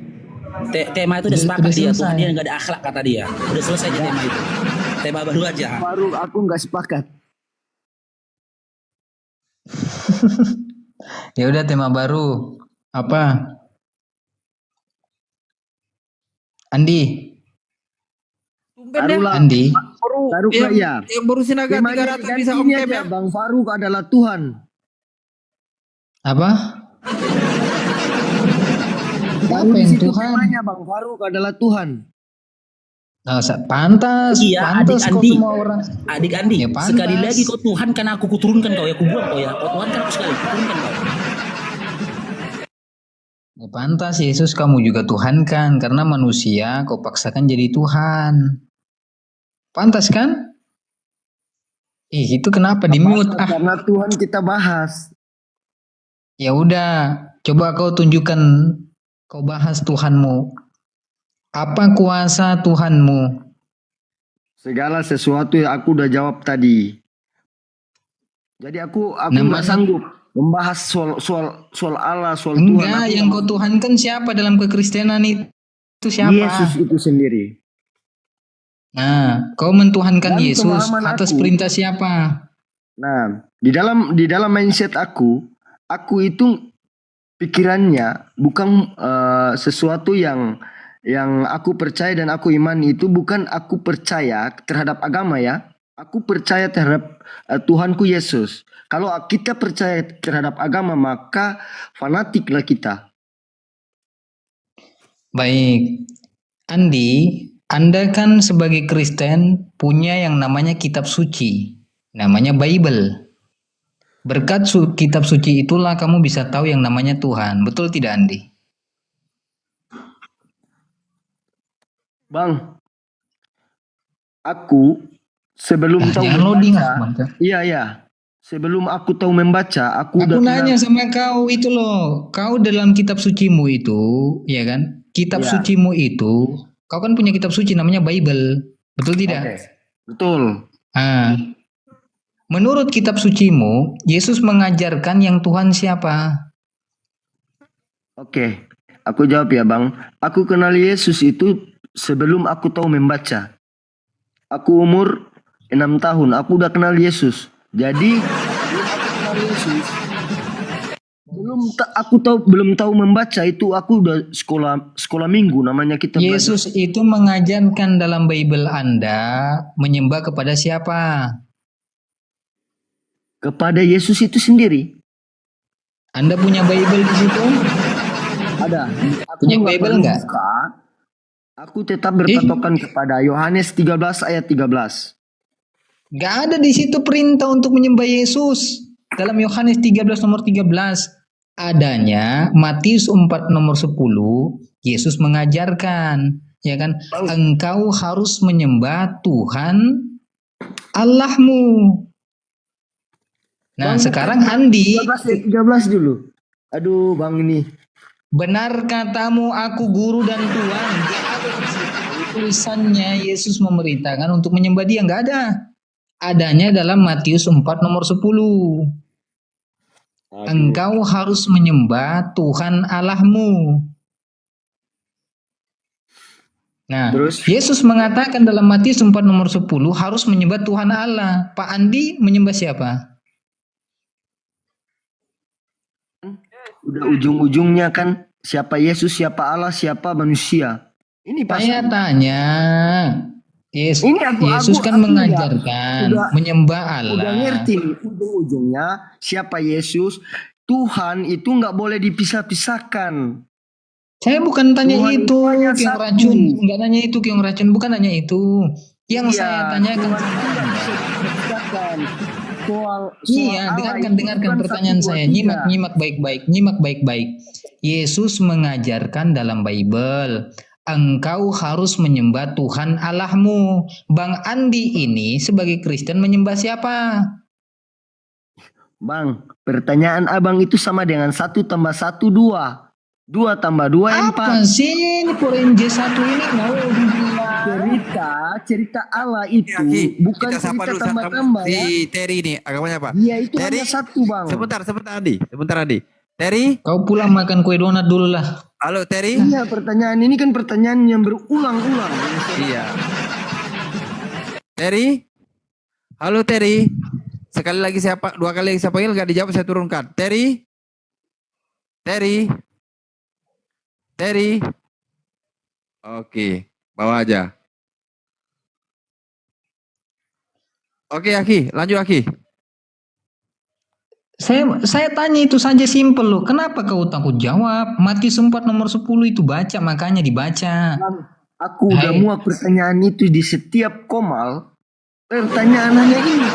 [SPEAKER 6] Tema itu udah sepakat
[SPEAKER 2] Udah
[SPEAKER 6] dia,
[SPEAKER 2] selesai.
[SPEAKER 6] Tuhan dia nggak ada akhlak kata dia. Udah selesai dia tema itu. Tema baru aja.
[SPEAKER 5] Baru aku nggak sepakat.
[SPEAKER 2] Ya udah tema baru. Apa? Andi,
[SPEAKER 3] Tumben ya.
[SPEAKER 5] Taruhlah.
[SPEAKER 2] Andi.
[SPEAKER 5] Taruh
[SPEAKER 3] yang,
[SPEAKER 5] ya.
[SPEAKER 3] yang baru sinaga
[SPEAKER 5] Temanya
[SPEAKER 3] 300 bisa
[SPEAKER 5] diganti
[SPEAKER 3] on
[SPEAKER 5] ini
[SPEAKER 3] cam
[SPEAKER 5] aja,
[SPEAKER 3] ya.
[SPEAKER 5] Bang Faruk adalah Tuhan.
[SPEAKER 2] Apa?
[SPEAKER 5] Taruh
[SPEAKER 2] Apa
[SPEAKER 5] di
[SPEAKER 2] yang
[SPEAKER 5] situ
[SPEAKER 2] Tuhan?
[SPEAKER 5] temanya Bang Faruk adalah Tuhan.
[SPEAKER 2] Nah, pantas,
[SPEAKER 6] Iya,
[SPEAKER 2] pantas
[SPEAKER 6] adik
[SPEAKER 2] kok
[SPEAKER 6] Andi.
[SPEAKER 2] semua orang.
[SPEAKER 6] Adik Andi,
[SPEAKER 2] Ya, pantas.
[SPEAKER 6] sekali lagi kau Tuhan kan aku kuturunkan kau ya, kubuang kau ya. Kau Tuhan kan aku sekali, kuturunkan kau.
[SPEAKER 2] Ya, pantas Yesus kamu juga Tuhan kan, karena manusia kau paksakan jadi Tuhan. Pantas kan? Itu kenapa di mute?
[SPEAKER 5] Karena Tuhan kita bahas.
[SPEAKER 2] Ya udah, coba kau tunjukkan, kau bahas Tuhanmu. Apa kuasa Tuhanmu?
[SPEAKER 5] Segala sesuatu yang aku udah jawab tadi. Jadi aku nggak sanggup membahas soal Allah, soal Tuhan.
[SPEAKER 2] Enggak, yang kau Tuhankan siapa dalam kekristenan itu siapa?
[SPEAKER 5] Yesus itu sendiri.
[SPEAKER 2] Nah, kau mentuhankan
[SPEAKER 5] Dan
[SPEAKER 2] Yesus
[SPEAKER 5] pemahaman
[SPEAKER 2] atas
[SPEAKER 5] aku-
[SPEAKER 2] perintah siapa?
[SPEAKER 5] Nah, di dalam mindset aku itu pikirannya bukan sesuatu yang aku percaya dan aku imani, itu bukan aku percaya terhadap agama ya. Aku percaya terhadap Tuhanku Yesus. Kalau kita percaya terhadap agama, maka fanatiklah kita.
[SPEAKER 2] Baik, Andi, Anda kan sebagai Kristen punya yang namanya kitab suci, namanya Bible. Berkat kitab suci itulah kamu bisa tahu yang namanya Tuhan. Betul tidak, Andi?
[SPEAKER 5] Bang, aku sebelum tahu
[SPEAKER 2] Jangan loading
[SPEAKER 5] membaca, iya. Sebelum aku tahu membaca, aku
[SPEAKER 2] Aku
[SPEAKER 5] udah
[SPEAKER 2] nanya sama kau itu loh, kau dalam kitab sucimu itu, ya kan? Kitab
[SPEAKER 5] Iya.
[SPEAKER 2] sucimu itu, kau kan punya kitab suci namanya Bible, betul tidak?
[SPEAKER 5] Oke. Betul.
[SPEAKER 2] Ah, menurut kitab sucimu, Yesus mengajarkan yang Tuhan siapa?
[SPEAKER 5] Oke, aku jawab ya Bang. Aku kenal Yesus itu sebelum aku tahu membaca. Aku umur 6 tahun, aku udah kenal Yesus. Jadi, sebelum aku kenal Yesus, belum tahu membaca itu aku udah sekolah minggu namanya kita belajar.
[SPEAKER 2] Yesus itu mengajarkan dalam Bible Anda menyembah kepada siapa?
[SPEAKER 5] Kepada Yesus itu sendiri.
[SPEAKER 2] Anda punya Bible di situ?
[SPEAKER 5] Ada. Aku
[SPEAKER 2] Punya
[SPEAKER 5] nggak
[SPEAKER 2] Bible
[SPEAKER 5] perlu
[SPEAKER 2] nggak?
[SPEAKER 5] buka. Aku tetap berpatokan kepada Yohanes 13 ayat 13.
[SPEAKER 2] Gak ada di situ perintah untuk menyembah Yesus. Dalam Yohanes 13 nomor 13. Adanya Matius 4 nomor 10. Yesus mengajarkan. Ya kan? Engkau harus menyembah Tuhan Allahmu. Nah,
[SPEAKER 5] Bang,
[SPEAKER 2] sekarang Andi.
[SPEAKER 5] 13 ayat 13 dulu. Aduh Bang ini.
[SPEAKER 2] Benar katamu aku guru dan Tuhan. Gak ada di situ tulisannya Yesus memerintahkan untuk menyembah dia. Gak ada. Adanya dalam Matius 4 nomor 10. Engkau harus menyembah Tuhan Allahmu. Nah,
[SPEAKER 5] Terus?
[SPEAKER 2] Yesus mengatakan dalam Matius 4 nomor 10 harus menyembah Tuhan Allah. Pak Andi menyembah siapa?
[SPEAKER 5] Udah ujung-ujungnya kan siapa Yesus, siapa Allah, siapa manusia. Ini pasti.
[SPEAKER 2] Saya tanya. Yesus kan mengajarkan menyembah Allah.
[SPEAKER 5] Udah ngerti nih ujung-ujungnya siapa Yesus. Tuhan itu nggak boleh dipisah-pisahkan.
[SPEAKER 2] Saya bukan tanya
[SPEAKER 5] Tuhan
[SPEAKER 2] itu
[SPEAKER 5] itu hanya
[SPEAKER 2] yang
[SPEAKER 5] satu.
[SPEAKER 2] racun, nggak nanya itu yang racun, bukan nanya itu. Yang saya tanyakan
[SPEAKER 5] Tuhan itu nggak bisa dipisahkan. Soal
[SPEAKER 2] iya,
[SPEAKER 5] Allah
[SPEAKER 2] dengarkan
[SPEAKER 5] itu
[SPEAKER 2] pertanyaan
[SPEAKER 5] kan
[SPEAKER 2] saya.
[SPEAKER 5] 1, 2, 3.
[SPEAKER 2] Nyimak baik-baik. Yesus mengajarkan dalam Bible, engkau harus menyembah Tuhan Allahmu. Bang Andi ini sebagai Kristen menyembah siapa?
[SPEAKER 5] Bang, pertanyaan abang itu sama dengan 1 tambah 1 2. 2 tambah 2
[SPEAKER 2] Apa
[SPEAKER 5] 4.
[SPEAKER 2] sih ini Porenje satu ini mau
[SPEAKER 5] Cerita Allah itu bukan
[SPEAKER 3] kita sapa
[SPEAKER 5] cerita
[SPEAKER 3] dulu
[SPEAKER 5] tambah-tambah ya.
[SPEAKER 3] si Terry ini agamanya apa?
[SPEAKER 5] Dia itu
[SPEAKER 3] Terry,
[SPEAKER 5] hanya satu Bang.
[SPEAKER 3] Sebentar Adi. Terry,
[SPEAKER 2] Kau pulang makan kue donat dulu lah.
[SPEAKER 3] halo Terry.
[SPEAKER 5] Iya, pertanyaan ini kan pertanyaan yang berulang-ulang.
[SPEAKER 3] Iya. Terry, halo Terry. Sekali lagi dua kali lagi saya panggil nggak dijawab saya turunkan. Terry. Oke, bawa aja. Oke, Aki, lanjut Aki.
[SPEAKER 2] Saya tanya itu saja simpel loh. Kenapa kau takut jawab? Matius 4 nomor 10 itu baca, makanya dibaca.
[SPEAKER 5] Aku udah
[SPEAKER 2] Hai.
[SPEAKER 5] muak pertanyaan itu di setiap komal. Pertanyaan hanya ini.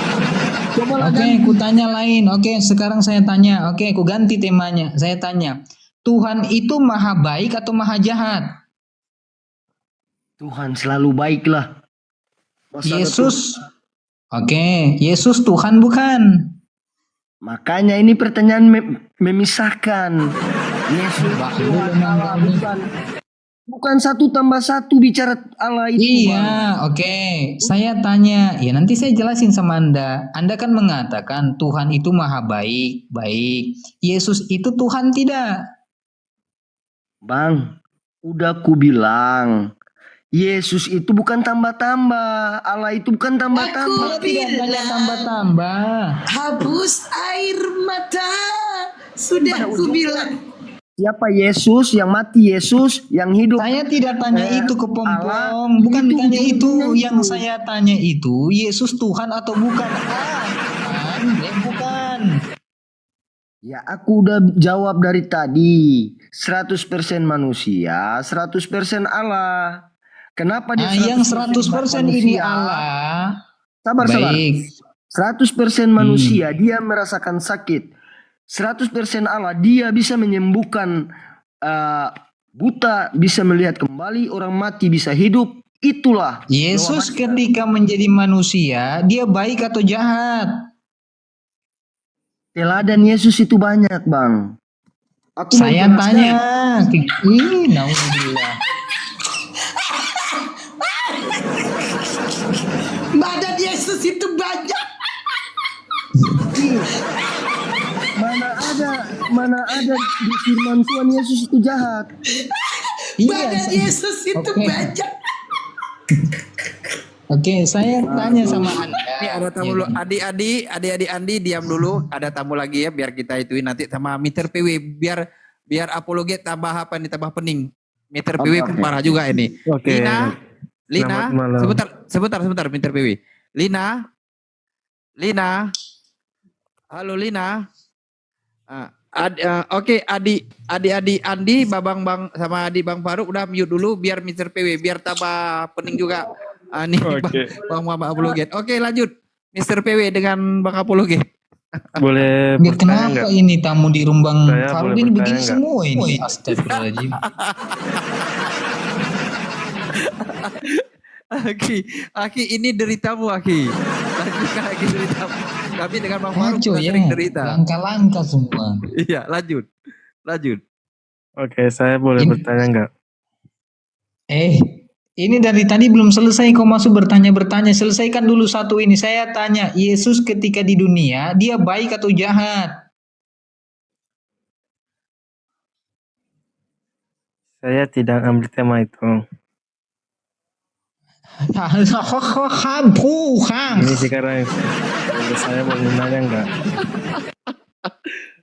[SPEAKER 5] Coba
[SPEAKER 2] Oke, aku tanya lain. Oke, sekarang saya tanya. Oke, aku ganti temanya. Saya tanya, Tuhan itu maha baik atau maha jahat?
[SPEAKER 5] Tuhan selalu baiklah. Masa ada
[SPEAKER 2] Yesus. Oke, Yesus Tuhan bukan?
[SPEAKER 5] Makanya ini pertanyaan memisahkan. Yesus Tuhan Allah bukan. Bukan 1+1 bicara Allah itu. Bang.
[SPEAKER 2] Iya, oke. Saya tanya, ya nanti saya jelasin sama Anda. Anda kan mengatakan Tuhan itu maha baik, baik. Yesus itu Tuhan tidak?
[SPEAKER 5] Bang, udah ku bilang. Yesus itu bukan tambah-tambah. Allah itu bukan tambah-tambah.
[SPEAKER 4] Aku
[SPEAKER 2] Tidak banyak
[SPEAKER 4] bilang
[SPEAKER 2] tambah-tambah.
[SPEAKER 4] hapus air mata. Sudah aku bilang.
[SPEAKER 5] Siapa Yesus? Yang mati Yesus? Yang hidup?
[SPEAKER 2] Saya tidak tanya itu ke
[SPEAKER 5] Allah,
[SPEAKER 2] Pompong. Bukan
[SPEAKER 5] itu
[SPEAKER 2] tanya itu.
[SPEAKER 5] ujung-ujungnya
[SPEAKER 2] Yang
[SPEAKER 5] itu.
[SPEAKER 2] saya tanya itu, Yesus Tuhan atau bukan? Bukan.
[SPEAKER 5] Ya aku udah jawab dari tadi. 100% manusia, 100% Allah. Kenapa dia
[SPEAKER 2] Yang 100% ini
[SPEAKER 5] manusia?
[SPEAKER 2] Allah.
[SPEAKER 5] Sabar.
[SPEAKER 2] Baik.
[SPEAKER 5] 100% manusia, dia merasakan sakit. 100% Allah, dia bisa menyembuhkan buta, bisa melihat kembali, orang mati bisa hidup. Itulah
[SPEAKER 2] Yesus ketika menjadi manusia, dia baik atau jahat?
[SPEAKER 5] teladan Yesus itu banyak, Bang. Aku mau
[SPEAKER 2] Saya
[SPEAKER 5] jelaskan.
[SPEAKER 2] tanya. Ih, naudzubillah.
[SPEAKER 4] Badan Yesus itu banyak.
[SPEAKER 5] Mana ada di firman Tuhan Yesus itu jahat.
[SPEAKER 4] Badan Yesus itu
[SPEAKER 2] Oke.
[SPEAKER 4] banyak.
[SPEAKER 2] Oke, saya tanya sama Anda.
[SPEAKER 3] Ini ada tamu dulu. Adik-adik Andi diam dulu. Ada tamu lagi ya biar kita ituin nanti sama Meter PW biar apologet tambah apa nih tambah pening. Meter PW pun parah juga ini.
[SPEAKER 7] Oke.
[SPEAKER 3] Lina,
[SPEAKER 7] Selamat malam.
[SPEAKER 3] sebentar Meter PW. Lina. Halo Lina. Oke, adik Andi, Babang Bang sama adik Bang Faruk udah mute dulu biar Mr. PW biar tambah pening juga. Nih
[SPEAKER 7] Oke.
[SPEAKER 3] Bang Muhammad Apologet. Oke, lanjut. Mr. PW dengan Bang Apologet.
[SPEAKER 7] Boleh
[SPEAKER 2] Biar
[SPEAKER 7] bertanya
[SPEAKER 2] kenapa
[SPEAKER 7] nggak?
[SPEAKER 2] ini tamu di Rumbang
[SPEAKER 7] Saya
[SPEAKER 2] Faruk
[SPEAKER 7] boleh
[SPEAKER 2] ini
[SPEAKER 7] bertanya
[SPEAKER 2] begini
[SPEAKER 7] nggak?
[SPEAKER 2] semua ini. Astagfirullahaladzim.
[SPEAKER 3] Aki ini deritamu Aki. Lanjutkan Aki deritamu. Kami dengan Bang Faruk
[SPEAKER 2] Kacau
[SPEAKER 3] juga
[SPEAKER 2] ya.
[SPEAKER 3] sering derita.
[SPEAKER 2] Langkah-langkah semua.
[SPEAKER 3] Iya, lanjut.
[SPEAKER 7] Oke, saya boleh
[SPEAKER 2] Ini-
[SPEAKER 7] bertanya nggak?
[SPEAKER 2] Ini dari tadi belum selesai kau masuk bertanya-bertanya. Selesaikan dulu satu ini. Saya tanya, Yesus ketika di dunia, dia baik atau jahat?
[SPEAKER 7] Saya tidak ambil tema itu. Ini sekarang saya boleh nanya nggak?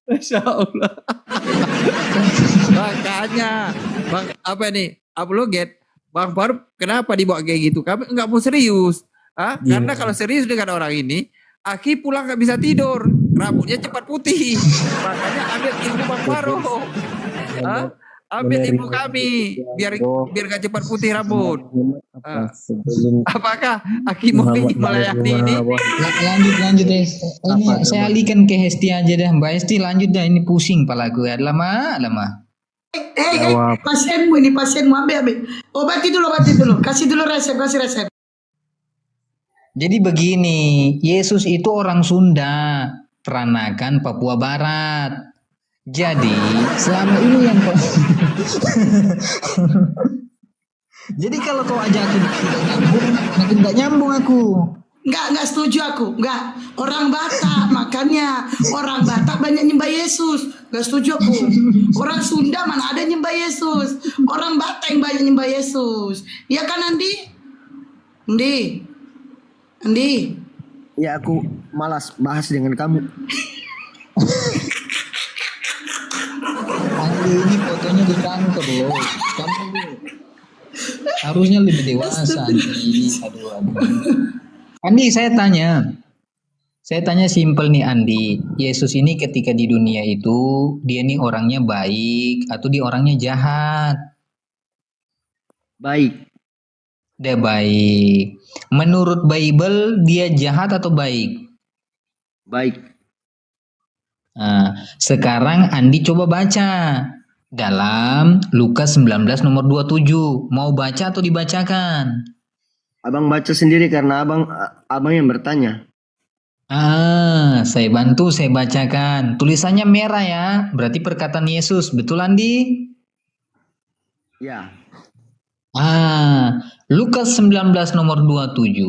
[SPEAKER 3] Masya Allah. Makanya Bang apa nih Apologet Bang Faruk kenapa dibawa kayak gitu? Kami nggak mau serius.
[SPEAKER 7] Iya.
[SPEAKER 3] Karena kalau serius dengan orang ini, Aki pulang nggak bisa tidur, rambutnya cepat putih. Makanya ambil ilmu Bang Faruk. Ambil ilmu kami biar nggak cepat putih rambut. Apakah Aki mau melayani ini?
[SPEAKER 2] Lanjut ya. Ini saya alihkan ke Hesti aja dah. Mbak Hesti lanjut dah. Ini pusing palaku ya. Lama.
[SPEAKER 7] Jawab.
[SPEAKER 4] Pasienmu ambil. Obati dulu. Kasih dulu resep.
[SPEAKER 2] Jadi begini, Yesus itu orang Sunda, Peranakan Papua Barat. Jadi selama ini yang kau jadi kalau kau ajak aku tidak nyambung, makin tidak nyambung aku.
[SPEAKER 4] Enggak setuju aku. Enggak. Orang Batak makanya orang Batak banyak nyembah Yesus. Enggak setuju aku. Orang Sunda mana ada nyembah Yesus. Orang Batak yang banyak nyembah Yesus. Iya kan Andi?
[SPEAKER 5] Ya aku malas bahas dengan kamu.
[SPEAKER 2] Andi ini fotonya di kantor loh. Kamu Harusnya lebih dewasa Andi. Aduh. Andi, saya tanya simpel nih Andi. Yesus ini ketika di dunia itu dia nih orangnya baik atau dia orangnya jahat?
[SPEAKER 5] Baik.
[SPEAKER 2] Dia baik. Menurut Bible dia jahat atau baik?
[SPEAKER 5] Baik.
[SPEAKER 2] Nah, sekarang Andi coba baca dalam Lukas 19 nomor 27. Mau baca atau dibacakan?
[SPEAKER 5] Abang baca sendiri karena abang yang bertanya.
[SPEAKER 2] Saya bantu, saya bacakan. Tulisannya merah ya, berarti perkataan Yesus. Betul Andi?
[SPEAKER 5] Ya.
[SPEAKER 2] Lukas 19 nomor 27.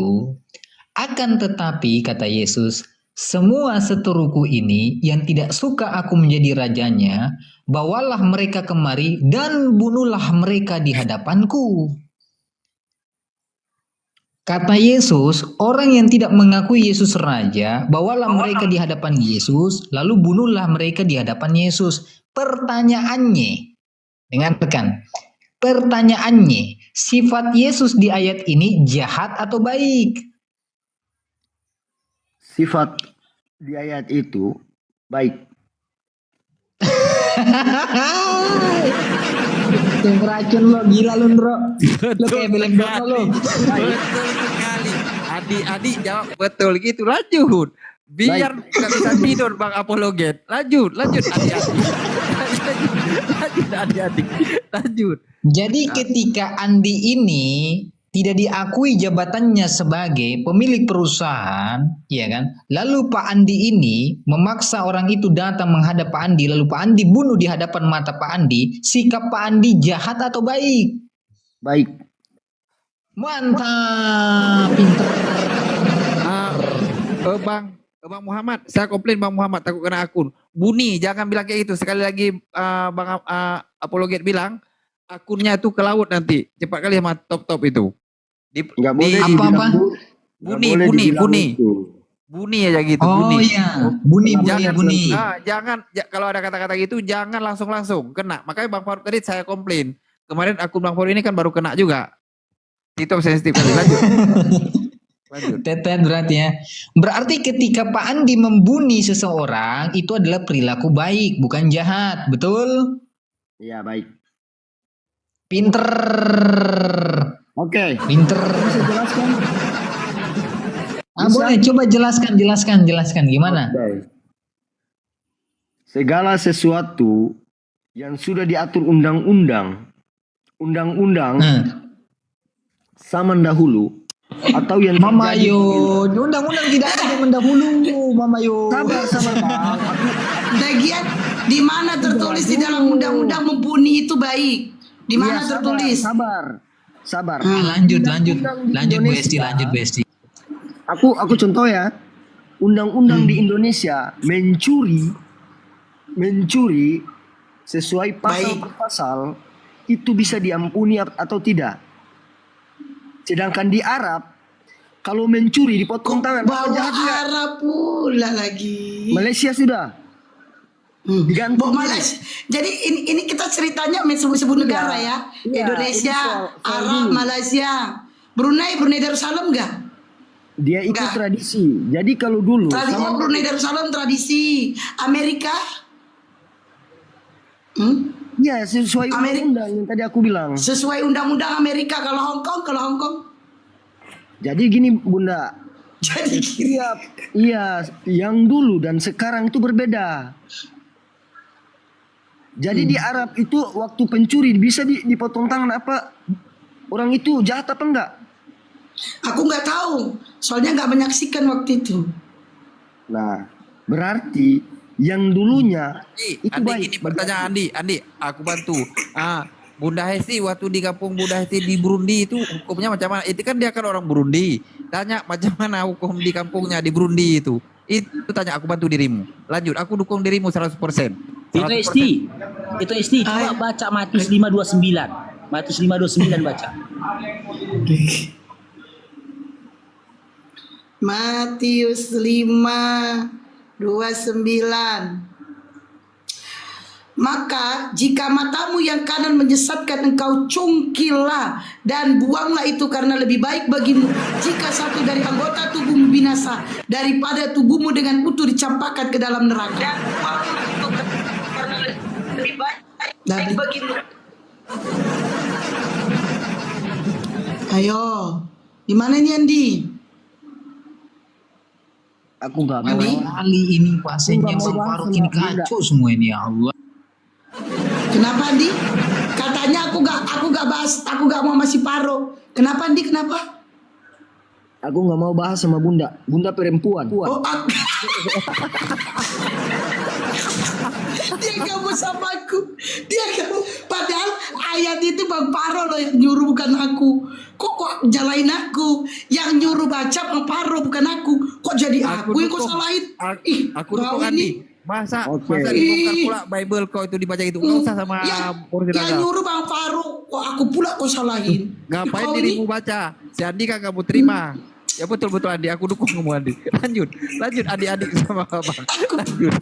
[SPEAKER 2] Akan tetapi kata Yesus, semua seteruku ini yang tidak suka aku menjadi rajanya, bawalah mereka kemari dan bunuhlah mereka di hadapanku. Kata Yesus, orang yang tidak mengakui Yesus raja, bawalah mereka di hadapan Yesus, lalu bunuhlah mereka di hadapan Yesus. Pertanyaannya, dengarkan. Pertanyaannya, sifat Yesus di ayat ini jahat atau baik?
[SPEAKER 5] Sifat di ayat itu baik.
[SPEAKER 2] Itu racun lo, gila lo bro. Lo kayak film porno lo.
[SPEAKER 3] Betul sekali. Adik jawab betul gitu. Lanjut. Biar nggak bisa tidur Bang Apologet. Lanjut adik-adik. Lanjut.
[SPEAKER 2] Jadi ketika Andi ini tidak diakui jabatannya sebagai pemilik perusahaan, ya kan? Lalu Pak Andi ini memaksa orang itu datang menghadap Pak Andi, lalu Pak Andi bunuh di hadapan mata Pak Andi. Sikap Pak Andi jahat atau baik?
[SPEAKER 5] Baik.
[SPEAKER 2] Mantap, pinter.
[SPEAKER 3] Bang Muhammad, saya komplain Bang Muhammad takut kena akun. Buni, jangan bilang kayak gitu. Sekali lagi Bang Apologet bilang akunnya itu ke laut nanti. Cepat kali sama top itu.
[SPEAKER 5] Nggak boleh
[SPEAKER 2] apa-apa?
[SPEAKER 3] Buni aja gitu.
[SPEAKER 2] Oh
[SPEAKER 3] buni.
[SPEAKER 2] iya, buni.
[SPEAKER 3] Jangan kalau ada kata-kata gitu jangan langsung kena. Makanya Bang Faruk tadi saya komplain. Kemarin akun Bang Faruk ini kan baru kena juga. TikTok sensitif kali. Lanjut.
[SPEAKER 2] Tetet berarti ya. Berarti ketika Pak Andi membuni seseorang itu adalah perilaku baik, bukan jahat, betul?
[SPEAKER 5] Iya, baik.
[SPEAKER 2] Pinter.
[SPEAKER 5] Oke.
[SPEAKER 2] Pinter.
[SPEAKER 5] Bisa jelaskan?
[SPEAKER 2] Boleh coba jelaskan gimana?
[SPEAKER 5] Oke. Segala sesuatu yang sudah diatur undang-undang zaman dahulu atau yang
[SPEAKER 2] Mama
[SPEAKER 5] terjadi-
[SPEAKER 2] yo, undang-undang tidak ada yang mendahulu, Mama yo.
[SPEAKER 5] Sabar Bang.
[SPEAKER 4] Lagian di mana tertulis di dalam undang-undang membunuh itu baik? Di mana
[SPEAKER 5] Iya,
[SPEAKER 4] tertulis?
[SPEAKER 5] Sabar.
[SPEAKER 2] Lanjut Besti.
[SPEAKER 5] Aku contoh ya. Undang-undang di Indonesia mencuri sesuai pasal per pasal itu bisa diampuni atau tidak. Sedangkan di Arab kalau mencuri dipotong tangan.
[SPEAKER 4] Bawa
[SPEAKER 5] Jahat nggak?
[SPEAKER 4] Arab pula lagi.
[SPEAKER 5] Malaysia sudah diganti.
[SPEAKER 4] Malaysia. Jadi ini kita ceritanya sebut negara ya.
[SPEAKER 5] Iya,
[SPEAKER 4] Indonesia,
[SPEAKER 5] ini soal
[SPEAKER 4] Arab,
[SPEAKER 5] dulu.
[SPEAKER 4] Malaysia, Brunei Darussalam enggak?
[SPEAKER 5] Dia itu
[SPEAKER 4] Nggak.
[SPEAKER 5] tradisi. Jadi kalau dulu
[SPEAKER 4] Tradisi Brunei Darussalam tradisi. Amerika?
[SPEAKER 5] ya sesuai undang-undang yang tadi aku bilang.
[SPEAKER 4] Sesuai undang-undang Amerika. Kalau Hong Kong.
[SPEAKER 5] Jadi gini Bunda.
[SPEAKER 4] Jadi
[SPEAKER 5] Iya, yang dulu dan sekarang itu berbeda. Jadi di Arab itu waktu pencuri bisa dipotong tangan apa? Orang itu jahat apa enggak?
[SPEAKER 4] aku nggak tahu. Soalnya nggak menyaksikan waktu itu.
[SPEAKER 5] Nah, berarti yang dulunya itu
[SPEAKER 3] Andi,
[SPEAKER 5] baik.
[SPEAKER 3] ini pertanyaan Andi, aku bantu. Bunda Hesti waktu di kampung Bunda Hesti di Burundi itu hukumnya macam mana? Itu kan dia kan orang Burundi. Tanya macam mana hukum di kampungnya di Burundi itu. Itu tanya aku bantu dirimu. Lanjut, aku dukung dirimu 100%.
[SPEAKER 6] Itu Esti, coba baca Matius 5:29. Matius 5:29 baca.
[SPEAKER 4] Matius 5:29. Maka jika matamu yang kanan menyesatkan engkau, cungkilah dan buanglah itu, karena lebih baik bagimu jika satu dari anggota tubuhmu binasa daripada tubuhmu dengan utuh dicampakkan ke dalam neraka. Dan buanglah itu, karena lebih baik bagimu. Ayo, di mana nih Andi?
[SPEAKER 5] Aku nggak mau.
[SPEAKER 4] Andi?
[SPEAKER 2] Kali ini pasiennya Bang Faruk ini kacau semua ini, ya Allah.
[SPEAKER 4] Kenapa Andi? Katanya aku gak bahas, aku gak mau masih paro. Kenapa Andi? Kenapa?
[SPEAKER 5] Aku nggak mau bahas sama Bunda. Bunda perempuan.
[SPEAKER 4] Oh, dia gak mau sama aku. Dia gak mau. Padahal ayat itu Bang Paro loh yang nyuruh, bukan aku. Kok jalain aku? Yang nyuruh baca Bang Paro, bukan aku. Kok jadi aku yang kau
[SPEAKER 3] dukung.
[SPEAKER 4] salahin?
[SPEAKER 3] Aku
[SPEAKER 4] kau
[SPEAKER 3] dukung Andi.
[SPEAKER 4] ini.
[SPEAKER 3] Masa
[SPEAKER 5] Oke.
[SPEAKER 3] dibongkar pula Bible kau itu dibaca itu. Nggak usah sama
[SPEAKER 4] yang
[SPEAKER 3] Portiraga.
[SPEAKER 4] nyuruh Bang Paro, kok aku pula kau salahin?
[SPEAKER 3] Ngapain
[SPEAKER 4] Kau
[SPEAKER 3] dirimu baca? Si Andi kagak mau terima. Ya betul Andi, aku dukung kamu Andi. Lanjut adik-adik sama abang. Lanjut.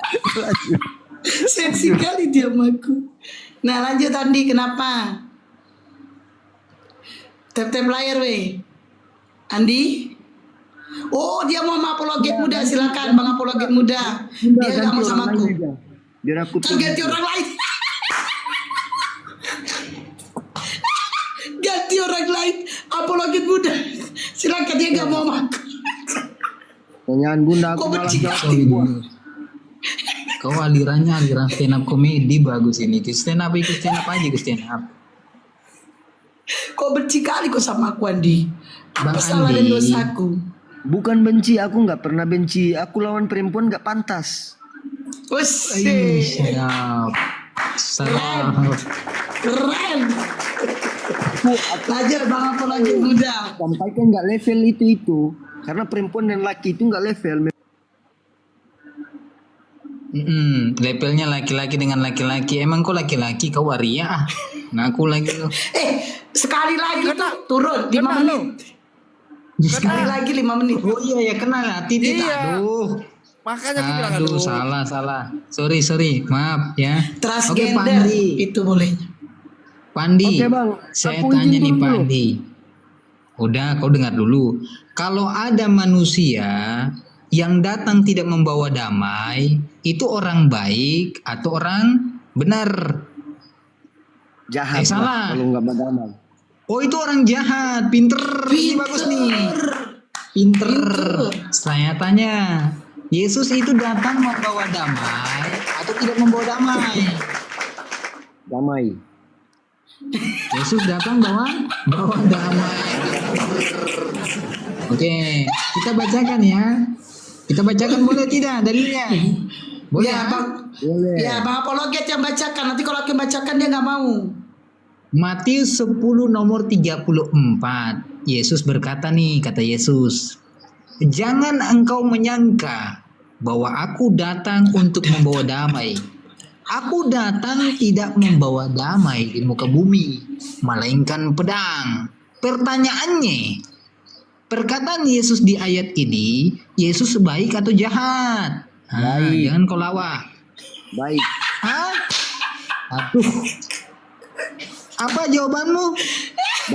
[SPEAKER 4] Seksi kali dia sama aku. Nah lanjut Andi, kenapa? Tap-tap layar weh. Andi? Oh dia mau sama apologet muda, silakan Bang apologet muda. Dia gak mau sama aku.
[SPEAKER 5] Biar aku
[SPEAKER 4] Kan ganti orang lain. Ganti orang lain, apologet muda. Silakan, dia gak mau sama aku.
[SPEAKER 5] Pertanyaan Bunda aku
[SPEAKER 4] Kok
[SPEAKER 5] malah
[SPEAKER 4] benci
[SPEAKER 5] jawab.
[SPEAKER 2] Kau ini. Kau aliran stand up komedi bagus ini. Stand up aja ke stand up.
[SPEAKER 4] Kok benci kali kok sama aku Andi? Apa
[SPEAKER 2] Bang
[SPEAKER 4] salah dan
[SPEAKER 2] Andi.
[SPEAKER 4] dosaku?
[SPEAKER 5] Bukan benci, aku nggak pernah benci. Aku lawan perempuan nggak pantas.
[SPEAKER 2] Ih,
[SPEAKER 4] Wes,
[SPEAKER 2] sedap. Sedap.
[SPEAKER 4] keren. Lanjut Bang apologet muda.
[SPEAKER 5] Sampaikan nggak level itu. Karena perempuan dan laki itu nggak level.
[SPEAKER 2] Levelnya laki-laki dengan laki-laki. Emang kau laki-laki, kau waria. Ngaku lagi lo.
[SPEAKER 4] Sekali lagi tuh turun 5 menit. Sekali lagi 5 menit.
[SPEAKER 2] Oh iya ya, kenal ya titit.
[SPEAKER 3] Iya.
[SPEAKER 2] Aduh.
[SPEAKER 3] Makanya aku bilang
[SPEAKER 2] Aduh, salah. Sorry. Maaf ya. Oke,
[SPEAKER 4] Transgender
[SPEAKER 2] Pandi.
[SPEAKER 4] itu boleh.
[SPEAKER 2] Pandi.
[SPEAKER 5] Oke, Bang.
[SPEAKER 2] Saya
[SPEAKER 5] Aku
[SPEAKER 2] tanya
[SPEAKER 5] izin
[SPEAKER 2] nih
[SPEAKER 5] dulu.
[SPEAKER 2] Pandi. Udah, kau dengar dulu. Kalau ada manusia yang datang tidak membawa damai, itu orang baik atau orang benar?
[SPEAKER 5] Jahat
[SPEAKER 2] salah.
[SPEAKER 5] lah kalau nggak berdamai.
[SPEAKER 2] Oh, itu orang jahat. Pinter. Ini bagus nih. Pinter. Saya tanya, Yesus itu datang membawa damai atau tidak membawa damai?
[SPEAKER 5] Damai.
[SPEAKER 2] Yesus datang bawa damai. Oke, kita bacakan ya. Kita bacakan boleh tidak dalilnya? Boleh
[SPEAKER 4] Ya,
[SPEAKER 2] ya?
[SPEAKER 4] Bang.
[SPEAKER 5] Boleh.
[SPEAKER 4] Ya, Bang apologet yang bacakan. Nanti kalau aku yang bacakan dia nggak mau.
[SPEAKER 2] Matius 10 nomor 34. Yesus berkata nih, kata Yesus, "Jangan engkau menyangka bahwa aku datang untuk membawa damai. Aku datang tidak membawa damai di muka bumi, melainkan pedang." Pertanyaannya, perkataan Yesus di ayat ini, Yesus baik atau jahat?
[SPEAKER 5] Baik.
[SPEAKER 2] Jangan kau lawak.
[SPEAKER 5] Baik.
[SPEAKER 2] Hah? Aduh. Apa jawabanmu?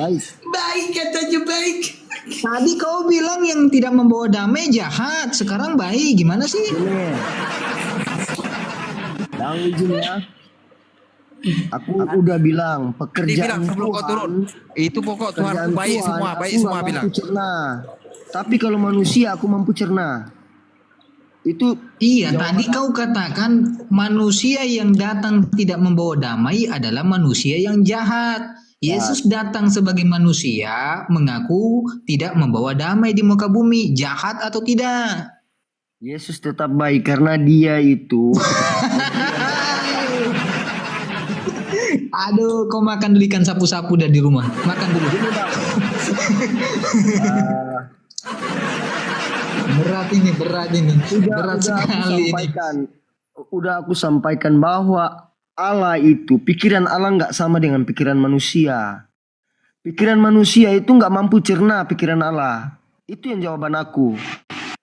[SPEAKER 5] Baik.
[SPEAKER 4] Baik katanya baik.
[SPEAKER 2] Tadi kau bilang yang tidak membawa damai jahat, sekarang baik. Gimana sih?
[SPEAKER 5] Boleh. Yang izin ya. Aku udah bilang
[SPEAKER 3] Dia
[SPEAKER 5] pekerjaan
[SPEAKER 3] bilang sebelum kau turun. Itu pokok Tuhan
[SPEAKER 5] pekerjaan
[SPEAKER 3] baik
[SPEAKER 5] Tuhan,
[SPEAKER 3] semua,
[SPEAKER 5] aku
[SPEAKER 3] baik
[SPEAKER 5] nggak
[SPEAKER 3] semua
[SPEAKER 5] mampu
[SPEAKER 3] bilang.
[SPEAKER 5] cerna. Tapi kalau manusia aku mampu cerna. Itu
[SPEAKER 2] Iya, tadi kau katakan manusia yang datang tidak membawa damai adalah manusia yang jahat. Yesus datang sebagai manusia, mengaku tidak membawa damai di muka bumi. Jahat atau tidak?
[SPEAKER 5] Yesus tetap baik karena dia itu
[SPEAKER 2] Aduh, kau makan dulu ikan sapu-sapu dah di rumah. Makan dulu. Berat ini. Berat sekali ini.
[SPEAKER 5] udah aku sampaikan bahwa Allah itu pikiran Allah nggak sama dengan pikiran manusia. Pikiran manusia itu nggak mampu cerna pikiran Allah. Itu yang jawaban aku.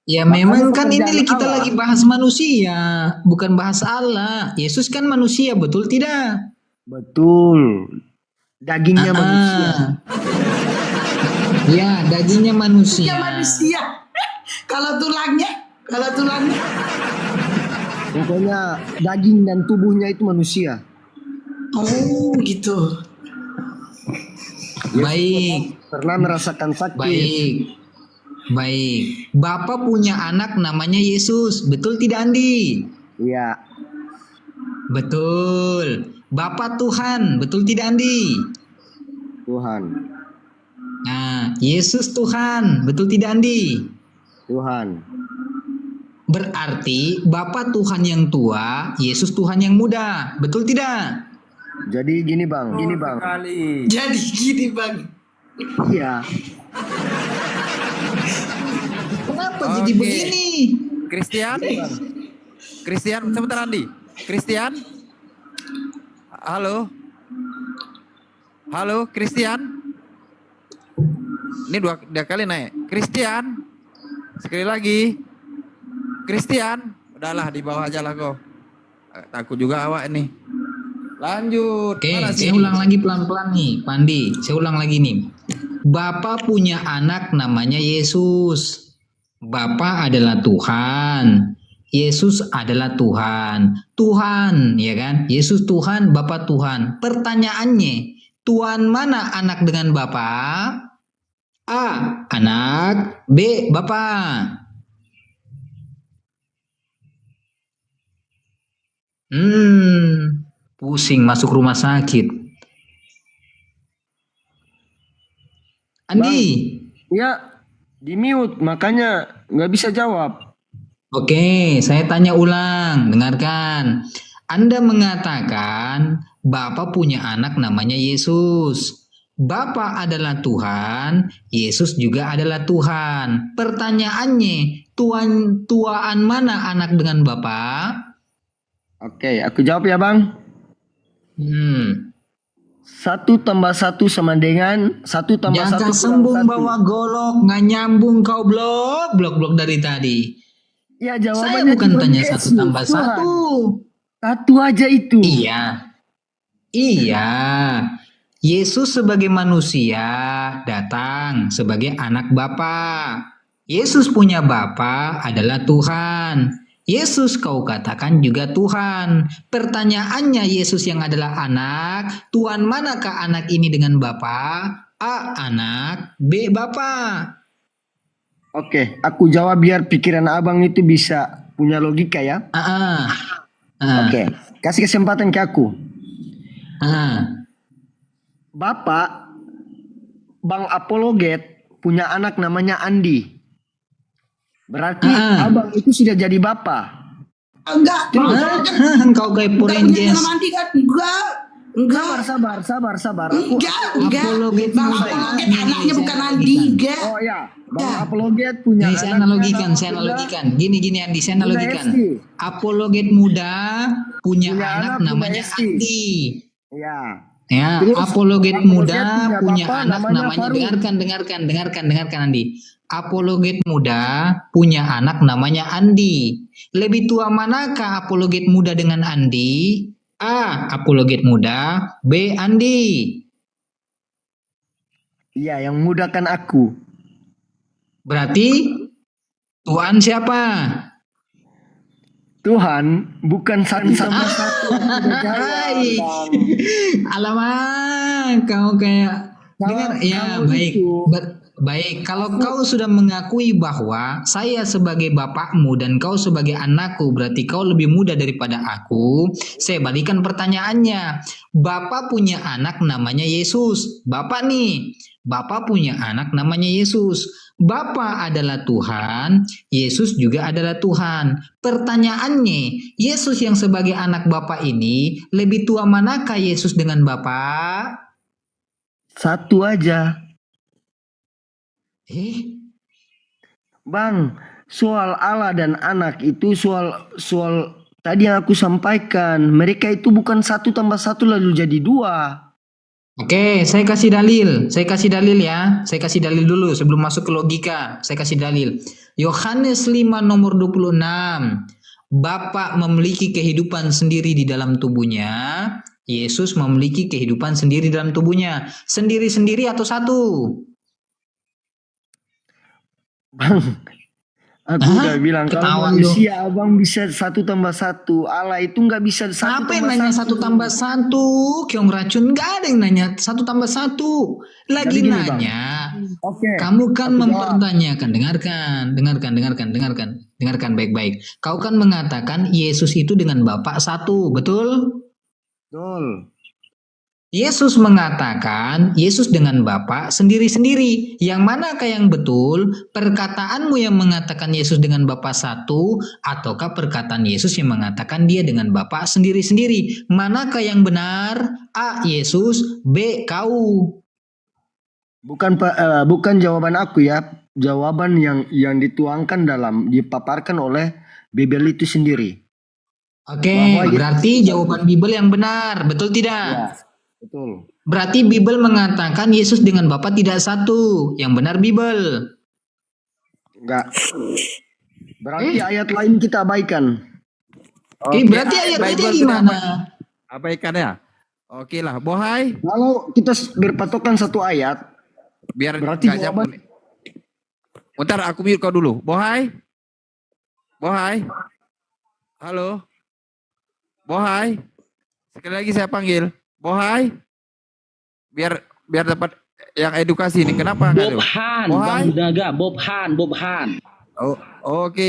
[SPEAKER 2] Ya
[SPEAKER 5] Makanya
[SPEAKER 2] memang kan ini
[SPEAKER 5] pekerjaan
[SPEAKER 2] kita
[SPEAKER 5] Allah.
[SPEAKER 2] lagi bahas manusia, bukan bahas Allah. Yesus kan manusia, betul tidak?
[SPEAKER 5] Betul. Dagingnya manusia.
[SPEAKER 2] Ya, dagingnya manusia.
[SPEAKER 4] Ya manusia. Kalau tulangnya,
[SPEAKER 5] Pokoknya daging dan tubuhnya itu manusia.
[SPEAKER 4] oh gitu.
[SPEAKER 2] Baik,
[SPEAKER 5] Pernah merasakan sakit.
[SPEAKER 2] baik, baik. Bapak punya anak namanya Yesus, betul tidak Andi?
[SPEAKER 5] Iya.
[SPEAKER 2] Betul. Bapak Tuhan, betul tidak Andi?
[SPEAKER 5] Tuhan.
[SPEAKER 2] Nah, Yesus Tuhan, betul tidak Andi?
[SPEAKER 5] Tuhan.
[SPEAKER 2] Berarti Bapak Tuhan yang tua, Yesus Tuhan yang muda, betul tidak?
[SPEAKER 5] Jadi gini bang.
[SPEAKER 3] Sekali.
[SPEAKER 4] Jadi gini bang.
[SPEAKER 5] Iya.
[SPEAKER 2] Kenapa
[SPEAKER 3] Oke.
[SPEAKER 2] jadi begini?
[SPEAKER 3] Christian, sebentar Andi. Christian? Halo? Halo, Christian? Ini dua kali naik. Christian? Sekali lagi. Christian? Udahlah, di bawah aja lah kau. Takut juga awak ini. Lanjut.
[SPEAKER 2] Oke,
[SPEAKER 3] Mana
[SPEAKER 2] saya
[SPEAKER 3] sih?
[SPEAKER 2] ulang lagi pelan-pelan nih, Pandi. Saya ulang lagi nih. Bapak punya anak namanya Yesus. Bapak adalah Tuhan. Yesus adalah Tuhan. Tuhan, ya kan? Yesus Tuhan, Bapak Tuhan. Pertanyaannya, Tuhan mana anak dengan Bapak? A. Anak. B. Bapak. Pusing masuk rumah sakit. Andi.
[SPEAKER 5] Ya, di mute makanya nggak bisa jawab.
[SPEAKER 2] Oke, saya tanya ulang. Dengarkan. Anda mengatakan Bapak punya anak namanya Yesus. Bapak adalah Tuhan, Yesus juga adalah Tuhan. Pertanyaannya, tuaan mana anak dengan Bapak?
[SPEAKER 5] Oke, aku jawab ya bang. 1 tambah 1 sama dengan 1 tambah 1
[SPEAKER 2] Jangan
[SPEAKER 5] kurang
[SPEAKER 2] sembung
[SPEAKER 5] 1.
[SPEAKER 2] bawa golok, nggak nyambung kau blok dari tadi.
[SPEAKER 5] Ya
[SPEAKER 2] Saya
[SPEAKER 5] jawabannya
[SPEAKER 2] bukan
[SPEAKER 5] cuma
[SPEAKER 2] tanya
[SPEAKER 5] Yesus,
[SPEAKER 2] 1 tambah
[SPEAKER 5] Tuhan.
[SPEAKER 2] 1.
[SPEAKER 5] Satu aja itu.
[SPEAKER 2] Iya. Yesus sebagai manusia datang sebagai anak Bapa. Yesus punya Bapa adalah Tuhan. Yesus kau katakan juga Tuhan. Pertanyaannya Yesus yang adalah anak, Tuhan manakah anak ini dengan Bapa? A. Anak, B. Bapa.
[SPEAKER 5] Oke, aku jawab biar pikiran abang itu bisa punya logika ya. Oke, kasih kesempatan ke aku. Bapak, Bang Apologet punya anak namanya Andi. Berarti abang itu sudah jadi bapak.
[SPEAKER 4] Enggak.
[SPEAKER 2] Kau kayak
[SPEAKER 4] Enggak punya
[SPEAKER 2] Porenjes.
[SPEAKER 4] nama Andi kan? Enggak.
[SPEAKER 5] Sabar. Aku,
[SPEAKER 4] Enggak.
[SPEAKER 2] Apologet
[SPEAKER 4] Bang
[SPEAKER 2] muda.
[SPEAKER 4] Apologet
[SPEAKER 2] Nih,
[SPEAKER 4] anaknya
[SPEAKER 2] saya
[SPEAKER 4] bukan Andi,
[SPEAKER 2] analogikan.
[SPEAKER 4] enggak.
[SPEAKER 5] oh ya, Bang Apologet punya
[SPEAKER 2] Nih,
[SPEAKER 5] anak.
[SPEAKER 2] saya analogikan. Gini Andi, saya
[SPEAKER 5] Punya
[SPEAKER 2] analogikan.
[SPEAKER 5] Esti.
[SPEAKER 2] Apologet muda punya
[SPEAKER 5] Punya
[SPEAKER 2] anak
[SPEAKER 5] anak, punya
[SPEAKER 2] namanya
[SPEAKER 5] Esti.
[SPEAKER 2] Andi.
[SPEAKER 5] Ya.
[SPEAKER 2] Ya,
[SPEAKER 5] Terus,
[SPEAKER 2] apologet
[SPEAKER 5] apologet
[SPEAKER 2] muda punya
[SPEAKER 5] bapak
[SPEAKER 2] anak namanya
[SPEAKER 5] Faruk.
[SPEAKER 2] dengarkan Andi. Apologet muda punya anak namanya Andi. Lebih tua manakah apologet muda dengan Andi? A. Apologet muda, B. Andi.
[SPEAKER 5] Iya, yang mudahkan aku.
[SPEAKER 2] Berarti Tuhan siapa?
[SPEAKER 5] Tuhan bukan satu sama satu. Aku udah jawab,
[SPEAKER 2] Hai.
[SPEAKER 5] Bang.
[SPEAKER 2] Alamak, kau kayak dengar ya
[SPEAKER 5] kalau
[SPEAKER 2] baik.
[SPEAKER 5] itu-
[SPEAKER 2] Baik, kalau kau sudah mengakui bahwa saya sebagai bapakmu dan kau sebagai anakku, berarti kau lebih muda daripada aku. Saya balikan pertanyaannya. Bapak punya anak namanya Yesus. Bapak nih, Bapak punya anak namanya Yesus. Bapak adalah Tuhan, Yesus juga adalah Tuhan. Pertanyaannya, Yesus yang sebagai anak Bapak ini lebih tua manakah Yesus dengan Bapak?
[SPEAKER 5] Satu aja. Bang, soal Allah dan anak itu soal tadi yang aku sampaikan. Mereka itu bukan 1 tambah 1 lalu jadi 2.
[SPEAKER 2] Oke, saya kasih dalil. Saya kasih dalil ya. Saya kasih dalil dulu sebelum masuk ke logika. Saya kasih dalil. Yohanes 5 nomor 26. Bapa memiliki kehidupan sendiri di dalam tubuhnya. Yesus memiliki kehidupan sendiri dalam tubuhnya. Sendiri-sendiri atau satu?
[SPEAKER 5] Bang, aku
[SPEAKER 2] Hah?
[SPEAKER 5] udah bilang
[SPEAKER 2] Ketawa
[SPEAKER 5] kalau manusia abang bisa 1+1, Allah itu nggak bisa 1+1.
[SPEAKER 2] Siapa yang nanya 1+1? Kiong racun nggak ada yang nanya 1+1. Lagi
[SPEAKER 5] Jadi gini, Bang.
[SPEAKER 2] nanya.
[SPEAKER 5] Oke.
[SPEAKER 2] Kamu kan
[SPEAKER 5] Aku jawab.
[SPEAKER 2] mempertanyakan, dengarkan baik-baik. Kau kan mengatakan Yesus itu dengan Bapa satu, betul?
[SPEAKER 5] Betul.
[SPEAKER 2] Yesus mengatakan Yesus dengan Bapa sendiri-sendiri. Yang manakah yang betul? Perkataanmu yang mengatakan Yesus dengan Bapa satu, ataukah perkataan Yesus yang mengatakan dia dengan Bapa sendiri-sendiri? Manakah yang benar? A. Yesus, B. Kau.
[SPEAKER 5] Bukan jawaban aku ya. Jawaban yang dituangkan dipaparkan oleh Bible itu sendiri.
[SPEAKER 2] Oke,
[SPEAKER 5] Bahwa Yesus-
[SPEAKER 2] berarti jawaban Bible yang benar, betul tidak?
[SPEAKER 5] Ya, betul.
[SPEAKER 2] Berarti Bible mengatakan Yesus dengan Bapa tidak satu. Yang benar Bible.
[SPEAKER 5] Enggak. Berarti ayat lain kita abaikan.
[SPEAKER 2] Berarti ayat-ayatnya
[SPEAKER 3] Bible
[SPEAKER 2] gimana?
[SPEAKER 3] Abaikan ya. Oke lah, Bohai,
[SPEAKER 5] Kalau kita berpatokan satu ayat,
[SPEAKER 3] biar
[SPEAKER 5] Berarti
[SPEAKER 3] nggak
[SPEAKER 5] jawaban-
[SPEAKER 3] nyambung. Bentar, aku mute kau dulu. Bohai, halo, Bohai. Sekali lagi saya panggil, Bohai. Biar dapat yang edukasi ini. Kenapa nggak
[SPEAKER 6] Bob
[SPEAKER 3] ada?
[SPEAKER 6] Han,
[SPEAKER 3] Bohai.
[SPEAKER 6] Bang Budaga, Bob Han.
[SPEAKER 3] Oh, oke,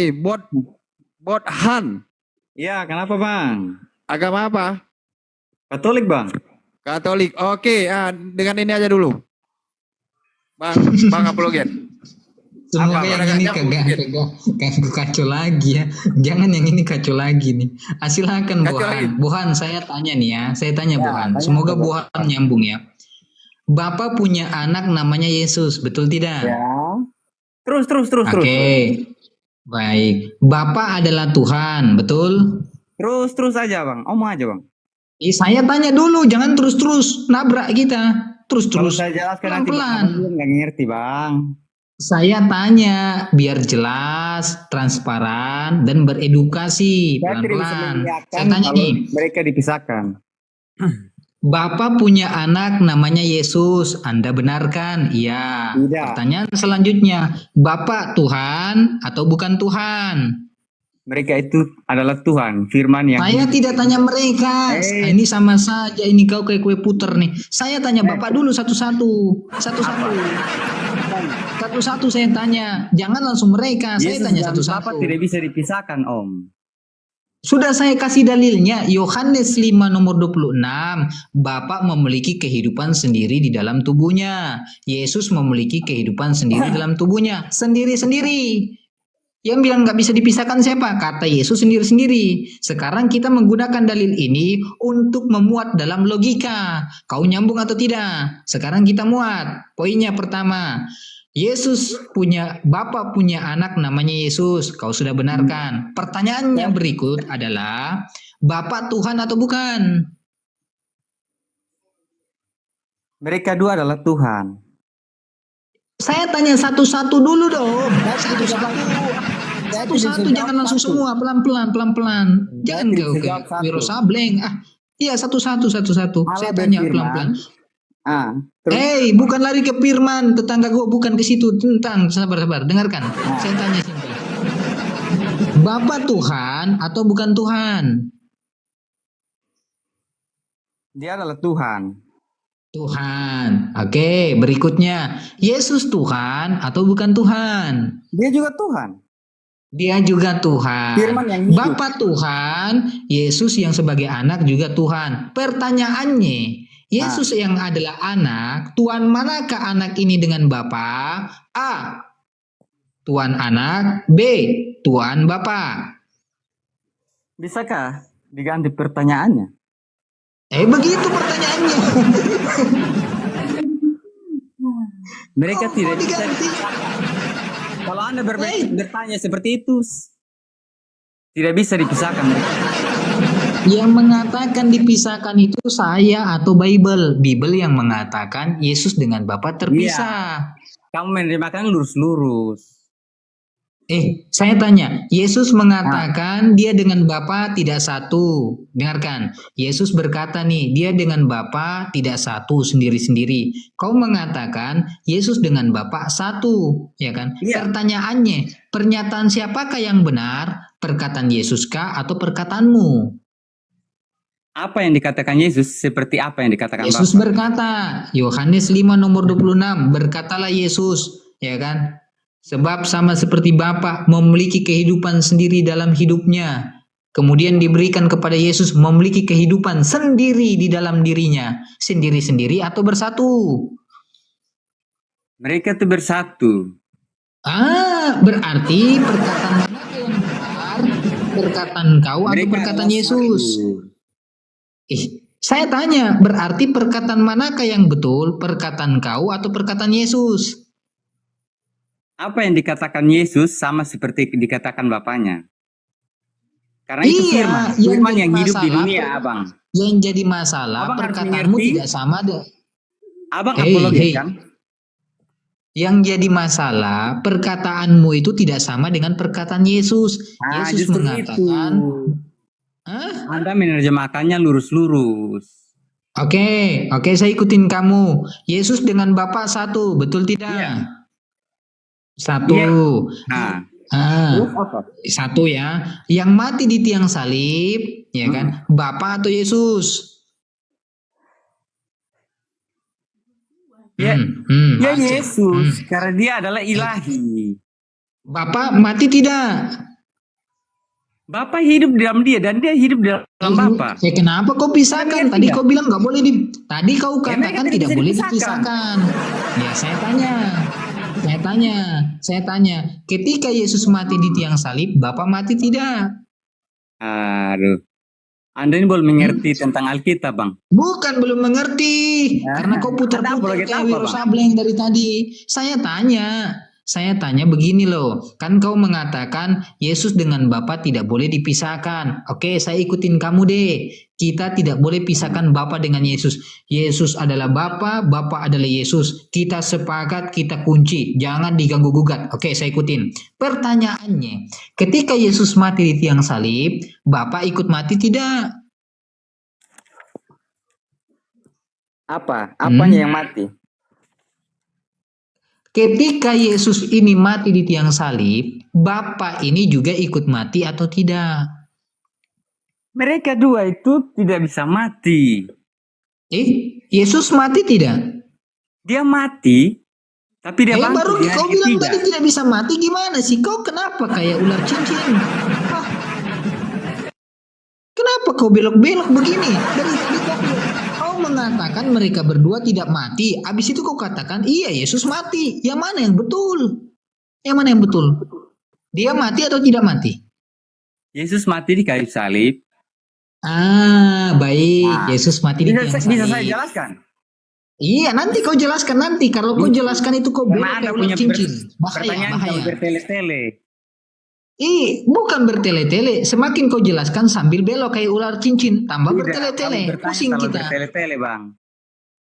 [SPEAKER 3] Bot Han.
[SPEAKER 8] Ya, kenapa bang?
[SPEAKER 3] Agama apa?
[SPEAKER 8] Katolik bang?
[SPEAKER 3] Katolik. Oke, dengan ini aja dulu. Bang apologen.
[SPEAKER 2] Semoga
[SPEAKER 3] Apa,
[SPEAKER 2] yang
[SPEAKER 3] mereka
[SPEAKER 2] ini
[SPEAKER 3] nyambung
[SPEAKER 2] kagak kacau lagi ya. Jangan yang ini kacau lagi nih. Silakan
[SPEAKER 3] Kacau lagi.
[SPEAKER 2] Bohan, saya tanya nih ya. Saya tanya Bohan. Semoga Bohan nyambung ya. Bapak punya anak namanya Yesus, betul tidak?
[SPEAKER 8] Ya. Terus.
[SPEAKER 2] Oke. Baik. Bapak adalah Tuhan, betul?
[SPEAKER 8] Terus aja bang. Omong aja bang.
[SPEAKER 2] Saya tanya dulu, jangan terus-terus nabrak kita.
[SPEAKER 8] Kalau
[SPEAKER 2] Terus-terus.
[SPEAKER 8] saya jelaskan nanti
[SPEAKER 2] Pelan-pelan.
[SPEAKER 8] bang nggak ngerti bang.
[SPEAKER 2] Saya tanya biar jelas, transparan, dan beredukasi.
[SPEAKER 8] Saya tidak bisa
[SPEAKER 2] Pelan-pelan.
[SPEAKER 8] mengiyakan
[SPEAKER 2] Saya tanya
[SPEAKER 8] kalau
[SPEAKER 2] nih,
[SPEAKER 8] mereka dipisahkan.
[SPEAKER 2] Bapak punya anak namanya Yesus. Anda benarkan? Iya.
[SPEAKER 8] Tidak.
[SPEAKER 2] Pertanyaan selanjutnya, Bapak Tuhan atau bukan Tuhan?
[SPEAKER 8] Mereka itu adalah Tuhan, firman yang
[SPEAKER 2] Saya tidak tanya mereka. Ini sama saja. Ini kau kayak kue puter nih. Saya tanya Bapak dulu satu-satu. Satu-satu saya tanya. Jangan langsung mereka. Saya
[SPEAKER 8] Yesus
[SPEAKER 2] tanya
[SPEAKER 8] dan
[SPEAKER 2] satu-satu.
[SPEAKER 8] Bapa tidak bisa dipisahkan om.
[SPEAKER 2] Sudah saya kasih dalilnya. Yohanes 5 nomor 26. Bapak memiliki kehidupan sendiri di dalam tubuhnya. Yesus memiliki kehidupan sendiri dalam tubuhnya. Sendiri-sendiri. Yang bilang nggak bisa dipisahkan siapa? Kata Yesus sendiri-sendiri. Sekarang kita menggunakan dalil ini untuk memuat dalam logika. Kau nyambung atau tidak? Sekarang kita muat. Poinnya pertama. Bapak punya anak namanya Yesus. Kau sudah benarkan. Pertanyaannya berikut adalah, Bapak Tuhan atau bukan?
[SPEAKER 8] Mereka dua adalah Tuhan.
[SPEAKER 2] Saya tanya satu-satu dulu dong. Satu-satu, jangan langsung semua. Pelan-pelan. Jangan kau kayak Wiro Sableng. Iya, satu-satu. Saya tanya pelan-pelan. Bukan lari ke firman, tetangga gua bukan ke situ. Sabar. Dengarkan. Saya tanya simpel. Bapak Tuhan atau bukan Tuhan?
[SPEAKER 8] Dia adalah Tuhan.
[SPEAKER 2] Tuhan. Oke, berikutnya. Yesus Tuhan atau bukan Tuhan?
[SPEAKER 8] Dia juga Tuhan.
[SPEAKER 2] Dia juga Tuhan.
[SPEAKER 8] Firman yang hidup.
[SPEAKER 2] Bapa Tuhan, Yesus yang sebagai anak juga Tuhan. Pertanyaannya, Yesus yang adalah anak, Tuhan manakah anak ini dengan Bapa? A. Tuhan anak, B. Tuhan Bapa.
[SPEAKER 8] Bisakah diganti pertanyaannya?
[SPEAKER 2] Begitu pertanyaannya.
[SPEAKER 8] Mereka tidak bisa.
[SPEAKER 2] Diganti.
[SPEAKER 8] Kalau Anda bertanya seperti itu, tidak bisa dipisahkan mereka.
[SPEAKER 2] Yang mengatakan dipisahkan itu saya atau Bible. Bible yang mengatakan Yesus dengan Bapa terpisah.
[SPEAKER 8] Kamu menerima kan lurus-lurus.
[SPEAKER 2] Saya tanya, Yesus mengatakan dia dengan Bapa tidak satu. Dengarkan, Yesus berkata nih, dia dengan Bapa tidak satu sendiri-sendiri. Kau mengatakan Yesus dengan Bapa satu, ya kan?
[SPEAKER 1] Iya.
[SPEAKER 2] Pertanyaannya, pernyataan siapakah yang benar? Perkataan Yesuskah atau perkataanmu?
[SPEAKER 8] Apa yang dikatakan Yesus seperti apa yang dikatakan
[SPEAKER 2] Yesus
[SPEAKER 8] Bapa?
[SPEAKER 2] berkata, Yohanes 5 nomor 26, berkatalah Yesus, ya kan? Sebab sama seperti Bapa memiliki kehidupan sendiri dalam hidupnya, kemudian diberikan kepada Yesus memiliki kehidupan sendiri di dalam dirinya, sendiri-sendiri atau bersatu.
[SPEAKER 8] Mereka itu bersatu.
[SPEAKER 2] Berarti perkataan mana yang benar? Perkataan kau atau
[SPEAKER 8] Mereka
[SPEAKER 2] perkataan
[SPEAKER 8] adalah
[SPEAKER 2] Yesus?
[SPEAKER 8] satu.
[SPEAKER 2] Saya tanya, berarti perkataan manakah yang betul? Perkataan kau atau perkataan Yesus?
[SPEAKER 8] Apa yang dikatakan Yesus sama seperti dikatakan Bapaknya. Karena itu
[SPEAKER 2] Iya,
[SPEAKER 8] firman
[SPEAKER 2] yang
[SPEAKER 8] yang hidup di
[SPEAKER 2] masalah,
[SPEAKER 8] dunia, Abang.
[SPEAKER 2] Yang jadi masalah,
[SPEAKER 8] Abang harus
[SPEAKER 2] perkataanmu
[SPEAKER 8] mengerti.
[SPEAKER 2] tidak sama.
[SPEAKER 8] Abang
[SPEAKER 2] Hei,
[SPEAKER 8] apologis
[SPEAKER 2] hei.
[SPEAKER 8] kan?
[SPEAKER 2] Yang jadi masalah, perkataanmu itu tidak sama dengan perkataan Yesus.
[SPEAKER 8] Nah,
[SPEAKER 2] Yesus
[SPEAKER 8] justru
[SPEAKER 2] mengatakan,
[SPEAKER 8] itu.
[SPEAKER 2] Hah?
[SPEAKER 8] Anda menerjemahkannya lurus-lurus.
[SPEAKER 2] Oke, saya ikutin kamu. Yesus dengan Bapa satu, betul tidak?
[SPEAKER 8] Iya.
[SPEAKER 2] Satu.
[SPEAKER 8] Iya. Nah, terus apa?
[SPEAKER 2] Satu ya. Yang mati di tiang salib, ya kan? Bapa atau Yesus?
[SPEAKER 8] Ya, ya
[SPEAKER 2] Aceh.
[SPEAKER 8] Yesus, karena dia adalah ilahi.
[SPEAKER 2] Bapa mati tidak?
[SPEAKER 8] Bapa hidup di dalam dia dan dia hidup di dalam Bapa.
[SPEAKER 2] Ya kenapa kau pisahkan?
[SPEAKER 8] Mereka
[SPEAKER 2] Tadi
[SPEAKER 8] tidak.
[SPEAKER 2] kau bilang nggak boleh Tadi kau
[SPEAKER 8] Ya, mereka
[SPEAKER 2] katakan
[SPEAKER 8] tidak
[SPEAKER 2] tidak
[SPEAKER 8] bisa
[SPEAKER 2] boleh
[SPEAKER 8] dipisahkan.
[SPEAKER 2] dipisahkan. Ya saya tanya. Ketika Yesus mati di tiang salib, Bapa mati tidak?
[SPEAKER 8] Aduh. Anda ini belum mengerti tentang Alkitab, Bang.
[SPEAKER 2] Bukan belum mengerti, karena kau
[SPEAKER 8] Anda
[SPEAKER 2] putar-putar
[SPEAKER 8] apologet
[SPEAKER 2] kayak
[SPEAKER 8] apa,
[SPEAKER 2] Wiro
[SPEAKER 8] Bang?
[SPEAKER 2] Sableng dari tadi. Saya tanya begini loh, kan kau mengatakan Yesus dengan Bapa tidak boleh dipisahkan. Oke, saya ikutin kamu deh. Kita tidak boleh pisahkan Bapa dengan Yesus. Yesus adalah Bapa, Bapa adalah Yesus. Kita sepakat, kita kunci. Jangan diganggu gugat. Oke, saya ikutin. Pertanyaannya, ketika Yesus mati di tiang salib, Bapa ikut mati tidak?
[SPEAKER 8] Apa? Apanya yang mati?
[SPEAKER 2] Ketika Yesus ini mati di tiang salib, Bapa ini juga ikut mati atau tidak?
[SPEAKER 8] Mereka dua itu tidak bisa mati.
[SPEAKER 2] Yesus mati tidak?
[SPEAKER 8] Dia mati, tapi dia bangkit
[SPEAKER 2] Baru
[SPEAKER 8] di hari
[SPEAKER 2] kau bilang
[SPEAKER 8] ketiga.
[SPEAKER 2] tadi tidak bisa mati, gimana sih? Kau kenapa kayak ular cincin? Hah? Kenapa kau belok-belok begini? Dari tadi kau mengatakan mereka berdua tidak mati. Habis itu kau katakan, iya Yesus mati. Yang mana yang betul? Yang mana yang betul? Dia mati atau tidak mati?
[SPEAKER 8] Yesus mati di kayu salib.
[SPEAKER 2] Baik.
[SPEAKER 8] Nah,
[SPEAKER 2] Yesus mati di tiang
[SPEAKER 8] Bisa
[SPEAKER 2] salib.
[SPEAKER 8] saya jelaskan?
[SPEAKER 2] Iya, nanti kau jelaskan nanti. Kalau kau jelaskan itu kau belok
[SPEAKER 8] Karena Anda
[SPEAKER 2] kayak ular
[SPEAKER 8] punya
[SPEAKER 2] cincin.
[SPEAKER 8] pertanyaan
[SPEAKER 2] Bahaya.
[SPEAKER 8] kalau bertele-tele.
[SPEAKER 2] Bukan bertele-tele. Semakin kau jelaskan sambil belok kayak ular cincin, tambah
[SPEAKER 8] Tidak,
[SPEAKER 2] bertele-tele.
[SPEAKER 8] kamu bertanya
[SPEAKER 2] Pusing
[SPEAKER 8] kalau
[SPEAKER 2] kita.
[SPEAKER 8] bertele-tele, Bang.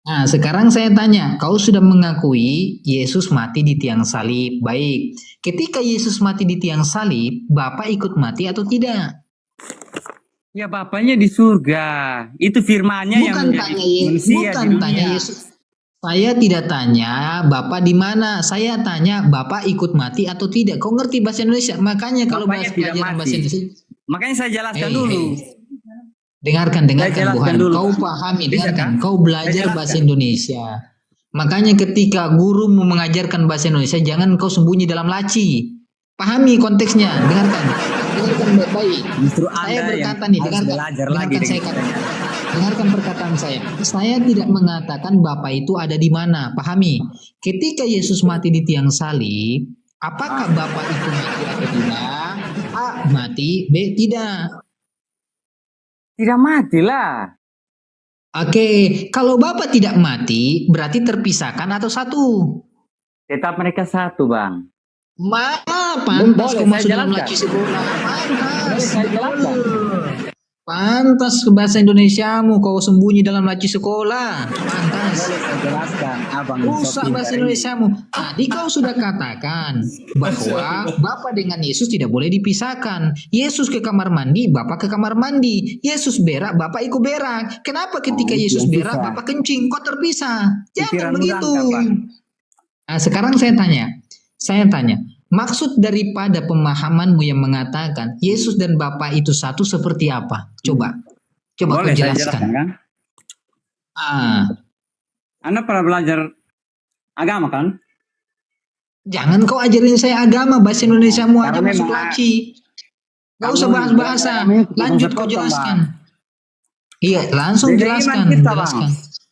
[SPEAKER 2] Nah, sekarang saya tanya, kau sudah mengakui Yesus mati di tiang salib. Baik. Ketika Yesus mati di tiang salib, Bapa ikut mati atau tidak?
[SPEAKER 8] Ya Bapaknya di surga. Itu firman-Nya yang
[SPEAKER 2] Bukan
[SPEAKER 8] menjadi
[SPEAKER 2] tanya Yesus.
[SPEAKER 8] manusia di dunia.
[SPEAKER 2] Yesus. Saya tidak tanya Bapak di mana. Saya tanya Bapak ikut mati atau tidak. Kau ngerti bahasa Indonesia? Makanya kalau
[SPEAKER 8] Bapaknya
[SPEAKER 2] bahas
[SPEAKER 8] tidak
[SPEAKER 2] pelajaran
[SPEAKER 8] mati.
[SPEAKER 2] bahasa Indonesia.
[SPEAKER 8] Makanya saya jelaskan
[SPEAKER 2] Hei,
[SPEAKER 8] dulu.
[SPEAKER 2] hei. Dengarkan
[SPEAKER 8] jelaskan
[SPEAKER 2] Buhan.
[SPEAKER 8] dulu.
[SPEAKER 2] Kau pahami,
[SPEAKER 8] Bisa,
[SPEAKER 2] dengarkan.
[SPEAKER 8] kan?
[SPEAKER 2] Kau belajar
[SPEAKER 8] Saya
[SPEAKER 2] bahasa
[SPEAKER 8] jelaskan.
[SPEAKER 2] Indonesia. Makanya ketika gurumu mengajarkan bahasa Indonesia, jangan kau sembunyi dalam laci. Pahami konteksnya. Dengarkan baik-baik.
[SPEAKER 8] Justru
[SPEAKER 2] Saya
[SPEAKER 8] Anda
[SPEAKER 2] berkata
[SPEAKER 8] yang
[SPEAKER 2] nih,
[SPEAKER 8] harus belajar lagi
[SPEAKER 2] dengarkan saya
[SPEAKER 8] dengan
[SPEAKER 2] kata. Dengarkan perkataan saya. Saya tidak mengatakan Bapa itu ada di mana. Pahami. Ketika Yesus mati di tiang salib, apakah Bapa itu mati atau tidak? A. Mati. B. Tidak.
[SPEAKER 8] Tidak matilah.
[SPEAKER 2] Oke. Kalau Bapa tidak mati, berarti terpisahkan atau satu?
[SPEAKER 8] Tetap mereka satu, Bang.
[SPEAKER 2] Pantas
[SPEAKER 8] Boleh,
[SPEAKER 2] kau masuk
[SPEAKER 8] saya
[SPEAKER 2] dalam
[SPEAKER 8] jelaskan.
[SPEAKER 2] laci sekolah. Pantas.
[SPEAKER 8] Boleh, saya jelaskan.
[SPEAKER 2] Pantas bahasa Indonesiamu kau sembunyi dalam laci sekolah. Pantas.
[SPEAKER 8] Boleh saya jelaskan, Abang.
[SPEAKER 2] Rusak bahasa Indonesiamu. Tadi kau sudah katakan bahwa Bapa dengan Yesus tidak boleh dipisahkan. Yesus ke kamar mandi, Bapa ke kamar mandi. Yesus berak, Bapa ikut berak. Kenapa ketika Yesus berak, Bapa kencing? Kok terpisah? Jangan
[SPEAKER 8] Pikiran
[SPEAKER 2] begitu.
[SPEAKER 8] orang, kapan?
[SPEAKER 2] Nah, sekarang saya tanya. Maksud daripada pemahamanmu yang mengatakan Yesus dan Bapa itu satu seperti apa? Coba kau
[SPEAKER 8] Boleh saya
[SPEAKER 2] jelaskan.
[SPEAKER 8] jelaskan kan? Anda pernah belajar agama kan?
[SPEAKER 2] Jangan kau ajarin saya agama, bahasa Indonesiamu aja
[SPEAKER 8] Karena
[SPEAKER 2] masuk
[SPEAKER 8] memang-
[SPEAKER 2] laci. Gak usah
[SPEAKER 8] Kamu
[SPEAKER 2] bahas-bahasa.
[SPEAKER 8] kami
[SPEAKER 2] Lanjut
[SPEAKER 8] sepotong,
[SPEAKER 2] kau
[SPEAKER 8] Bang.
[SPEAKER 2] jelaskan. Iya, langsung
[SPEAKER 8] Beda
[SPEAKER 2] jelaskan.
[SPEAKER 8] iman kita, Bang.
[SPEAKER 2] Jelaskan.